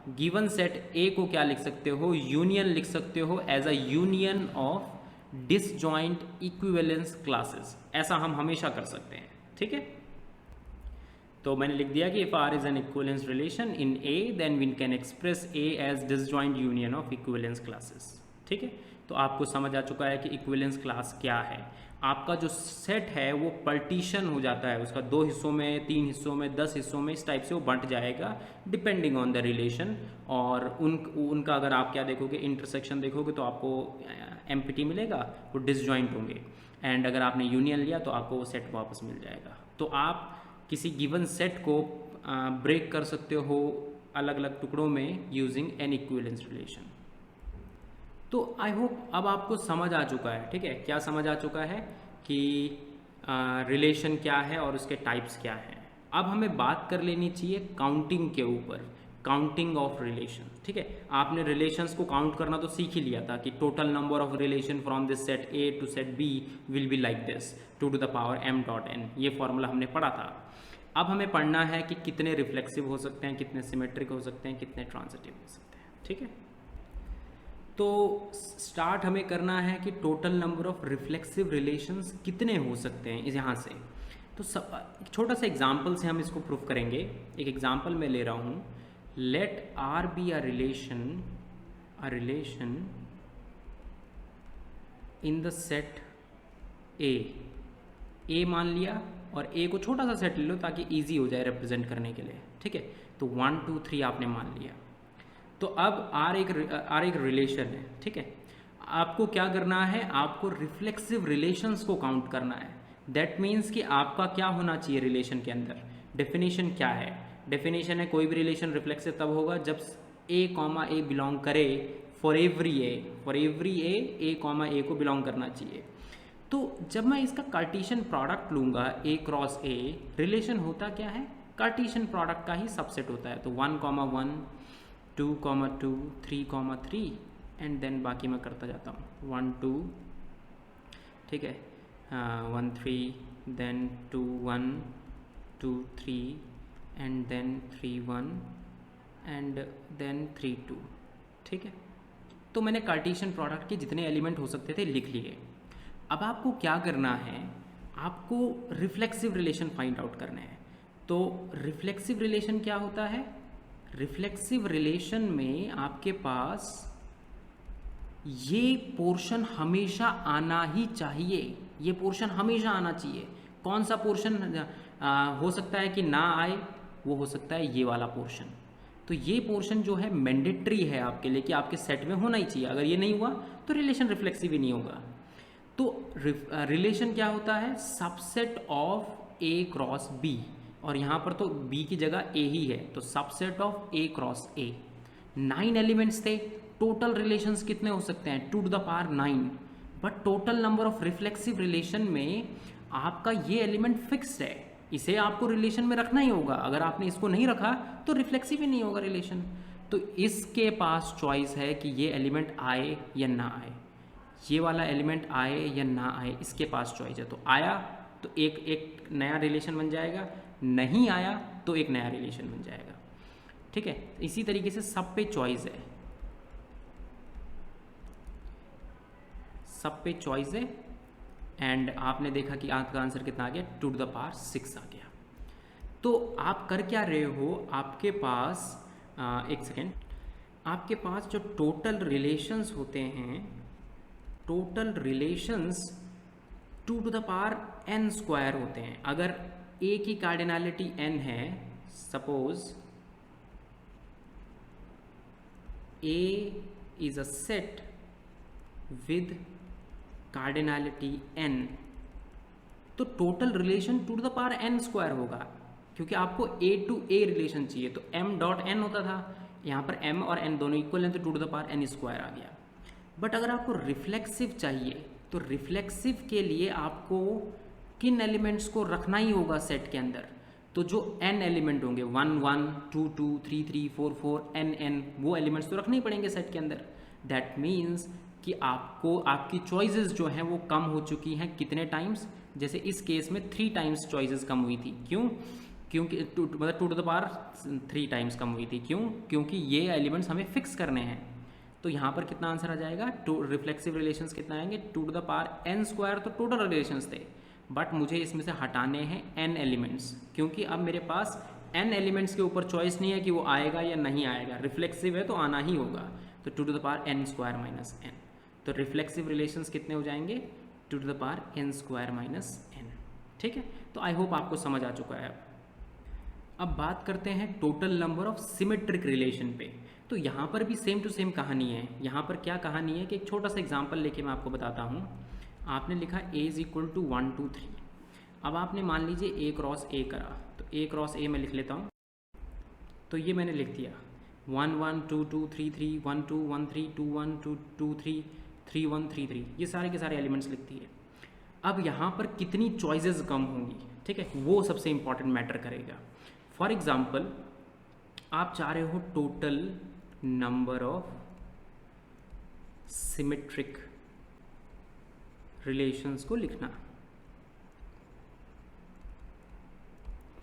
गिवन सेट A को क्या लिख सकते हो, यूनियन लिख सकते हो, as a union of disjoint equivalence classes. ऐसा हम हमेशा कर सकते हैं। ठीक है, तो मैंने लिख दिया कि if R is an equivalence relation in A, then we can express A as disjoint union of equivalence classes. ठीक है, तो आपको समझ आ चुका है कि इक्विवेलेंस क्लास क्या है। आपका जो सेट है वो पार्टीशन हो जाता है, उसका 2 हिस्सों में, 3 हिस्सों में, 10 हिस्सों में, इस टाइप से वो बंट जाएगा डिपेंडिंग ऑन द रिलेशन। और उनका अगर आप क्या देखोगे, इंटरसेक्शन देखोगे तो आपको एम्प्टी मिलेगा, वो डिसजॉइंट होंगे। एंड अगर आपने यूनियन लिया तो आपको वो सेट वापस मिल जाएगा। तो आप किसी गिवन सेट को ब्रेक कर सकते हो अलग अलग टुकड़ों में यूजिंग एन इक्विवेलेंस रिलेशन। तो आई होप अब आपको समझ आ चुका है। ठीक है, क्या समझ आ चुका है कि रिलेशन क्या है और उसके टाइप्स क्या हैं। अब हमें बात कर लेनी चाहिए काउंटिंग के ऊपर, काउंटिंग ऑफ रिलेशन। ठीक है, आपने रिलेशंस को काउंट करना तो सीख ही लिया था कि total number of relation from this set A to set B will be like this 2 to the power m.n। ये फॉर्मूला हमने पढ़ा था। अब हमें पढ़ना है कि कितने रिफ्लेक्सिव हो सकते हैं, कितने सिमेट्रिक हो सकते हैं, कितने ट्रांजिटिव हो सकते हैं। ठीक है, तो स्टार्ट हमें करना है कि total number of reflexive relations कितने हो सकते हैं यहाँ से। तो एक छोटा सा एग्जाम्पल से हम इसको प्रूफ करेंगे। एक एग्जाम्पल मैं ले रहा हूँ, let R be a relation in the set A मान लिया, और A को छोटा सा सेट ले लो ताकि इजी हो जाए रिप्रेजेंट करने के लिए। ठीक है, तो 1 2 3 आपने मान लिया। तो अब R एक रिलेशन है। ठीक है, आपको क्या करना है, आपको रिफ्लेक्सिव रिलेशंस को काउंट करना है। दैट मीन्स कि आपका क्या होना चाहिए रिलेशन के अंदर। डेफिनेशन क्या है, डेफिनेशन है कोई भी रिलेशन रिफ्लेक्सिव तब होगा जब A, बिलोंग करे फॉर एवरी A को बिलोंग करना चाहिए। तो जब मैं इसका कार्टेशियन प्रोडक्ट लूँगा A क्रॉस A, रिलेशन होता क्या है, कार्टेशियन प्रोडक्ट का ही सबसेट होता है। तो 1, 1 2, 2, 3, 3, एंड देन बाकी मैं करता जाता हूँ 1 2, ठीक है, 1 3, then 2 1 2 3 and then 3 1 and then 3 2, ठीक है। तो मैंने कार्टेशियन प्रोडक्ट के जितने एलिमेंट हो सकते थे लिख लिए। अब आपको क्या करना है, आपको रिफ्लेक्सिव रिलेशन फाइंड आउट करना है। तो रिफ्लेक्सिव रिलेशन क्या होता है? रिफ्लेक्सिव रिलेशन में आपके पास ये पोर्शन हमेशा आना ही चाहिए, ये पोर्शन हमेशा आना चाहिए। कौन सा पोर्शन हो सकता है कि ना आए? वो हो सकता है ये वाला पोर्शन। तो ये पोर्शन जो है मैंडेटरी है आपके लिए कि आपके सेट में होना ही चाहिए। अगर ये नहीं हुआ तो रिलेशन रिफ्लेक्सिव ही नहीं होगा। तो रिलेशन क्या होता है? Subset of A cross B, और यहाँ पर तो बी की जगह ए ही है, तो subset of A cross A. 9 elements थे, टोटल रिलेशंस कितने हो सकते हैं? 2 to the power 9। But total number of reflexive relation में आपका ये एलिमेंट फिक्स्ड है, इसे आपको रिलेशन में रखना ही होगा। अगर आपने इसको नहीं रखा तो रिफ्लेक्सिव ही नहीं होगा रिलेशन। तो इसके पास चॉइस है कि ये एलिमेंट आए या ना आए, ये वाला एलिमेंट आए या ना आए, इसके पास चॉइस है। तो आया तो एक नया रिलेशन बन जाएगा, नहीं आया तो एक नया रिलेशन बन जाएगा, ठीक है। इसी तरीके से सब पे चॉइस है, सब पे चॉइस है। एंड आपने देखा कि आपका आंसर कितना आ गया? 2 to the power 6 आ गया। तो आप कर क्या रहे हो? आपके पास एक सेकेंड, आपके पास जो टोटल रिलेशंस होते हैं, total relations 2 to the power n square होते हैं। अगर a की कार्डिनैलिटी n है, suppose a is a set with cardinality n, तो total relation 2 to the power n square होगा, क्योंकि आपको a to a रिलेशन चाहिए। तो m डॉट n होता था, यहाँ पर m और n दोनों इक्वल हैं, तो 2 to the power n square आ गया। बट अगर आपको रिफ्लेक्सिव चाहिए तो रिफ्लेक्सिव के लिए आपको किन एलिमेंट्स को रखना ही होगा सेट के अंदर? तो जो n एलिमेंट होंगे 1 1 2 2 3 3 4 4 n, वो एलिमेंट्स तो रखने ही पड़ेंगे सेट के अंदर। दैट मीन्स कि आपको आपकी चॉइसेस जो हैं वो कम हो चुकी हैं। कितने टाइम्स? जैसे इस केस में 3 टाइम्स चॉइसेस कम हुई थी। क्यों? क्योंकि मतलब 2 to the power 3 टाइम्स कम हुई थी। क्यों? क्योंकि ये एलिमेंट्स हमें फिक्स करने हैं। तो यहाँ पर कितना आंसर आ जाएगा? रिफ्लेक्सिव रिलेशंस कितना आएंगे? 2 to the power n square. तो टोटल रिलेशंस थे, बट मुझे इसमें से हटाने हैं n एलिमेंट्स, क्योंकि अब मेरे पास n एलिमेंट्स के ऊपर चॉइस नहीं है कि वो आएगा या नहीं आएगा। रिफ्लेक्सिव है तो आना ही होगा। तो 2 to the power n square minus n। तो रिफ्लेक्सिव रिलेशंस कितने हो जाएंगे? 2 to the power n square minus n, ठीक है। तो आई होप आपको समझ आ चुका है। अब बात करते हैं total number of symmetric relation पे। तो यहाँ पर भी सेम टू सेम कहानी है। यहाँ पर क्या कहानी है कि एक छोटा सा एग्जांपल लेके मैं आपको बताता हूँ। आपने लिखा a इज इक्वल टू 1 2 3। अब आपने मान लीजिए a क्रॉस a करा, तो a क्रॉस a मैं लिख लेता हूँ। तो ये मैंने लिख दिया 1 1 2 2 3 3 1 2 1 3 2 1 2 2 3 3 1 3 3, ये सारे के सारे एलिमेंट्स लिखती है। अब यहाँ पर कितनी चॉइसेस कम होंगी, ठीक है, वो सबसे इंपॉर्टेंट मैटर करेगा। फॉर एग्जाम्पल आप चाह रहे हो total number of symmetric relations को लिखना,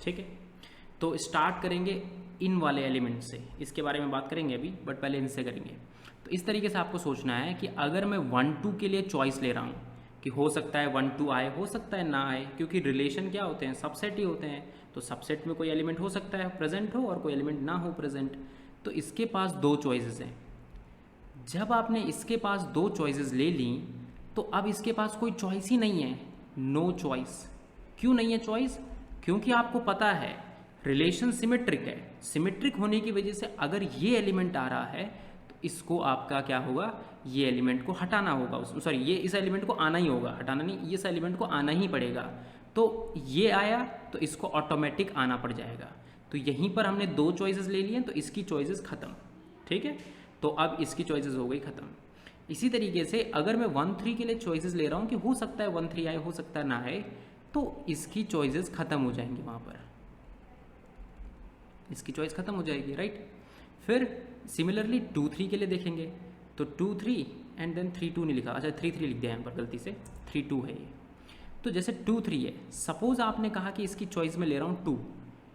ठीक है। तो स्टार्ट करेंगे इन वाले एलिमेंट से, इसके बारे में बात करेंगे अभी, बट पहले इनसे करेंगे। तो इस तरीके से आपको सोचना है कि अगर मैं 1 2 के लिए चॉइस ले रहा हूँ कि हो सकता है 1 2 आए, हो सकता है ना आए, क्योंकि रिलेशन क्या होते हैं? सबसेट ही होते हैं। तो सबसेट में कोई एलिमेंट हो सकता है प्रेजेंट हो और कोई एलिमेंट ना हो प्रेजेंट। तो इसके पास 2 चॉइसेस हैं। जब आपने इसके पास 2 चॉइसेस ले ली तो अब इसके पास कोई चॉइस ही नहीं है, नो चॉइस। क्यों नहीं है चॉइस? क्योंकि आपको पता है रिलेशन सिमेट्रिक है। सिमेट्रिक होने की वजह से अगर ये एलिमेंट आ रहा है तो इसको आपका क्या होगा? ये एलिमेंट को हटाना होगा, सॉरी ये इस एलिमेंट को आना ही होगा, हटाना नहीं, इस एलिमेंट को आना ही पड़ेगा। तो ये आया तो इसको ऑटोमेटिक आना पड़ जाएगा। तो यहीं पर हमने 2 चॉइसेस ले लिए, तो इसकी चॉइसेस खत्म, ठीक है। तो अब इसकी चॉइसेस हो गई खत्म। इसी तरीके से अगर मैं 1 3 के लिए चॉइसेस ले रहा हूँ कि हो सकता है 1 3 आए, हो सकता है ना आए, तो इसकी चॉइसेस खत्म हो जाएंगी, वहाँ पर इसकी चॉइस खत्म हो जाएगी, राइट। फिर सिमिलरली 2 3 के लिए देखेंगे तो 2 3 एंड देन 3 2 नहीं लिखा, अच्छा 3 3 लिख दिया यहाँ पर गलती से, 3 2 है ये। तो जैसे 2 3 है, सपोज आपने कहा कि इसकी चॉइस में ले रहा हूँ 2,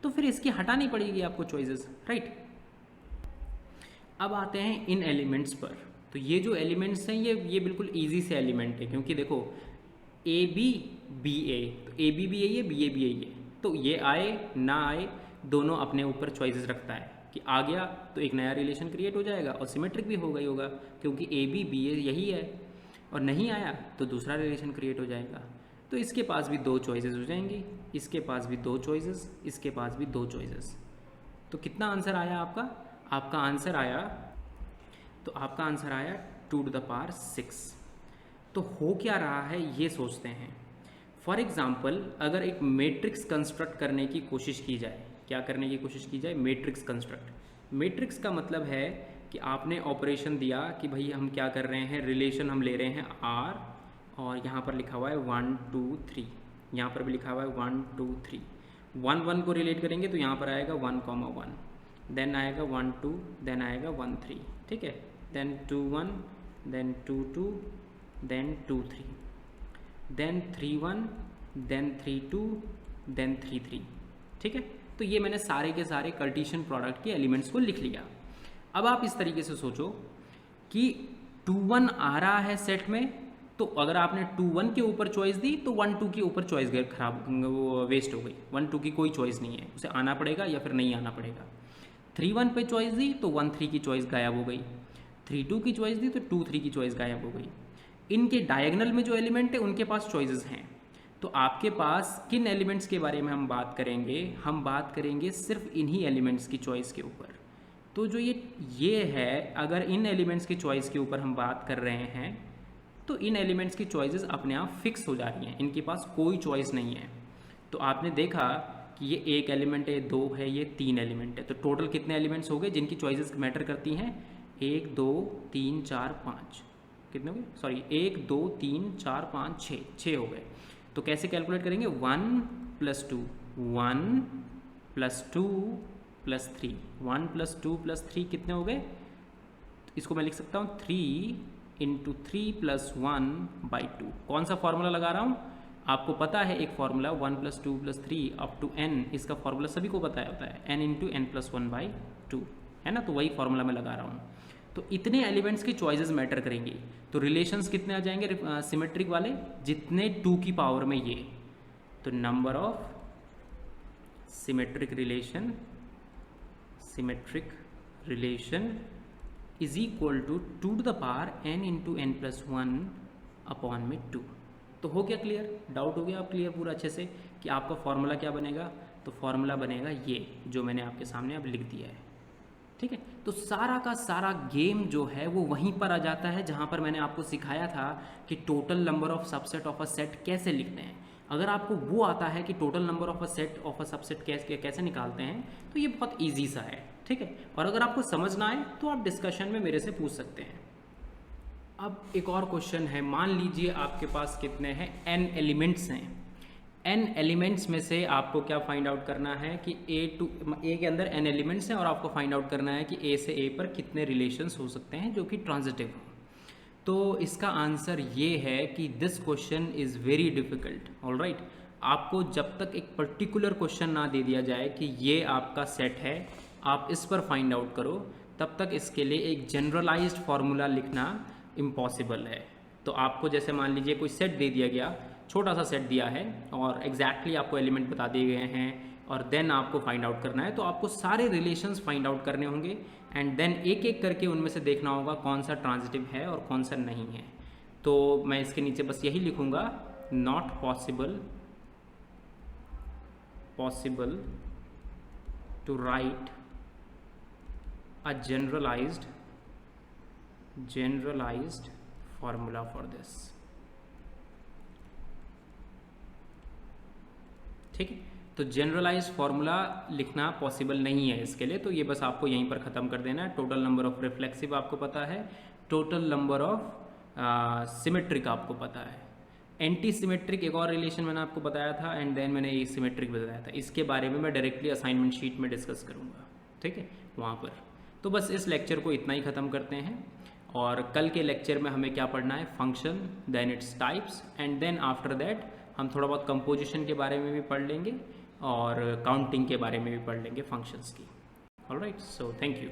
तो फिर इसकी हटानी पड़ेगी आपको चॉइसेस, राइट। अब आते हैं इन एलिमेंट्स पर। तो ये जो एलिमेंट्स हैं ये बिल्कुल ईजी से एलिमेंट है, क्योंकि देखो ए बी बी ए, तो ए बी भी यही है, बी ए भी यही है, तो ये आए ना आए दोनों अपने ऊपर चॉइसेस रखता है कि आ गया तो एक नया रिलेशन क्रिएट हो जाएगा और सिमेट्रिक भी होगा ही होगा, क्योंकि ए बी बी ए यही है, और नहीं आया तो दूसरा रिलेशन क्रिएट हो जाएगा। तो इसके पास भी 2 चॉइसेस हो जाएंगी, इसके पास भी 2 चॉइसेस, इसके पास भी 2 चॉइसेस। तो कितना आंसर आया आपका? आपका आंसर आया, तो आपका आंसर आया 2 to the power 6। तो हो क्या रहा है ये सोचते हैं। फॉर एग्जाम्पल अगर एक मैट्रिक्स कंस्ट्रक्ट करने की कोशिश की जाए, क्या करने की कोशिश की जाए? Matrix construct. मैट्रिक्स का मतलब है कि आपने ऑपरेशन दिया कि भाई हम क्या कर रहे हैं, रिलेशन हम ले रहे हैं R, और यहाँ पर लिखा हुआ है 1 2 3, यहाँ पर भी लिखा हुआ है 1 2 3, 1 1 को रिलेट करेंगे तो यहाँ पर आएगा 1 1, देन आएगा 1 2, देन आएगा 1 3, ठीक है, then 2 1, then 2 2, then 2 3, then 3 1, then 3 2, then 3 3, ठीक है। तो ये मैंने सारे के सारे कार्टेशियन प्रोडक्ट के एलिमेंट्स को लिख लिया। अब आप इस तरीके से सोचो कि 2 1 आ रहा है सेट में, तो अगर आपने 2 1 के ऊपर चॉइस दी तो 1 2 के ऊपर चॉइस गई, खराब वो वेस्ट हो गई। 1 2 की कोई चॉइस नहीं है, उसे आना पड़ेगा या फिर नहीं आना पड़ेगा। 3 1 पे चॉइस दी तो 1 3 की चॉइस गायब हो गई, 3 2 की चॉइस दी तो 2 3 की चॉइस गायब हो गई। इनके डायगोनल में जो एलिमेंट है उनके पास चॉइसेस हैं। तो आपके पास किन एलिमेंट्स के बारे में हम बात करेंगे? हम बात करेंगे सिर्फ इन्हीं एलिमेंट्स की चॉइस के ऊपर। तो जो ये है, अगर इन एलिमेंट्स की चॉइस के ऊपर हम बात कर रहे हैं तो इन एलिमेंट्स की चॉइसेस अपने आप फिक्स हो जा रही हैं, इनके पास कोई चॉइस नहीं है। तो आपने देखा कि ये 1 एलिमेंट है, 2 है, ये 3 एलिमेंट है, तो टोटल कितने एलिमेंट्स हो गए जिनकी चॉइसेस मैटर करती हैं? 1 2 3 4 5, कितने हो गए? सॉरी 1 2 3 4 5 6 हो गए। तो कैसे कैलकुलेट करेंगे? 1 + 2, 1 + 2 + 3, 1 + 2 + 3 कितने हो गए? तो इसको मैं लिख सकता हूँ 3 × 3 + 1/2। कौन सा फॉर्मूला लगा रहा हूँ? आपको पता है एक फॉर्मूला 1 + 2 + 3 अप टू n, इसका फॉर्मूला सभी को पता होता है, n × n + 1/2 है ना। तो वही फॉर्मूला मैं लगा रहा हूँ। तो इतने एलिमेंट्स की चॉइसेस मैटर करेंगी। तो रिलेशंस कितने आ जाएंगे सिमेट्रिक वाले? जितने 2 की पावर में ये, तो number of symmetric relation is equal to 2 to the power n × n + 1/2। तो हो गया क्लियर? डाउट हो गया आप क्लियर पूरा अच्छे से कि आपका फॉर्मूला क्या बनेगा? तो फॉर्मूला बनेगा ये जो मैंने आपके सामने अब लिख दिया है, ठीक है। तो सारा का सारा गेम जो है वो वहीं पर आ जाता है जहाँ पर मैंने आपको सिखाया था कि total number of subset of a set कैसे लिखते हैं। अगर आपको वो आता है कि total number of a set of a subset कैसे निकालते हैं, तो ये बहुत ईजी सा है, ठीक है। और अगर आपको समझ ना आए तो आप डिस्कशन में मेरे से पूछ सकते हैं। अब एक और क्वेश्चन है, मान लीजिए आपके पास कितने हैं? n एलिमेंट्स हैं। n एलिमेंट्स में से आपको क्या फाइंड आउट करना है कि a के अंदर n एलिमेंट्स हैं और आपको फाइंड आउट करना है कि a से a पर कितने रिलेशंस हो सकते हैं जो कि ट्रांजिटिव हो। तो इसका आंसर ये है कि this question is very difficult. Alright, आपको जब तक एक पर्टिकुलर क्वेश्चन ना दे दिया जाए कि ये आपका सेट है, आप इस पर फाइंड आउट करो, तब तक इसके लिए एक जनरलाइज्ड फार्मूला लिखना इम्पॉसिबल है। तो आपको जैसे मान लीजिए कोई सेट दे दिया गया, छोटा सा सेट दिया है और एग्जैक्टली आपको एलिमेंट बता दिए गए हैं और देन आपको फाइंड आउट करना है, तो आपको सारे रिलेशंस फाइंड आउट करने होंगे एंड देन एक एक करके उनमें से देखना होगा कौन सा ट्रांजिटिव है और कौन सा नहीं है। तो मैं इसके नीचे बस यही लिखूंगा, not possible to write a generalized formula for this। ठीक है, तो जनरलाइज्ड फार्मूला लिखना पॉसिबल नहीं है इसके लिए, तो ये बस आपको यहीं पर ख़त्म कर देना है। टोटल नंबर ऑफ रिफ्लेक्सिव आपको पता है, टोटल नंबर ऑफ सिमेट्रिक आपको पता है, एंटी सिमेट्रिक एक और रिलेशन मैंने आपको बताया था एंड देन मैंने ये सिमेट्रिक बताया था। इसके बारे में मैं डायरेक्टली असाइनमेंट शीट में डिस्कस करूँगा, ठीक है, वहाँ पर। तो बस इस लेक्चर को इतना ही ख़त्म करते हैं। और कल के लेक्चर में हमें क्या पढ़ना है, function, then its types, and then after that हम थोड़ा बहुत कंपोजिशन के बारे में भी पढ़ लेंगे और काउंटिंग के बारे में भी पढ़ लेंगे फंक्शंस की। Alright, so thank you.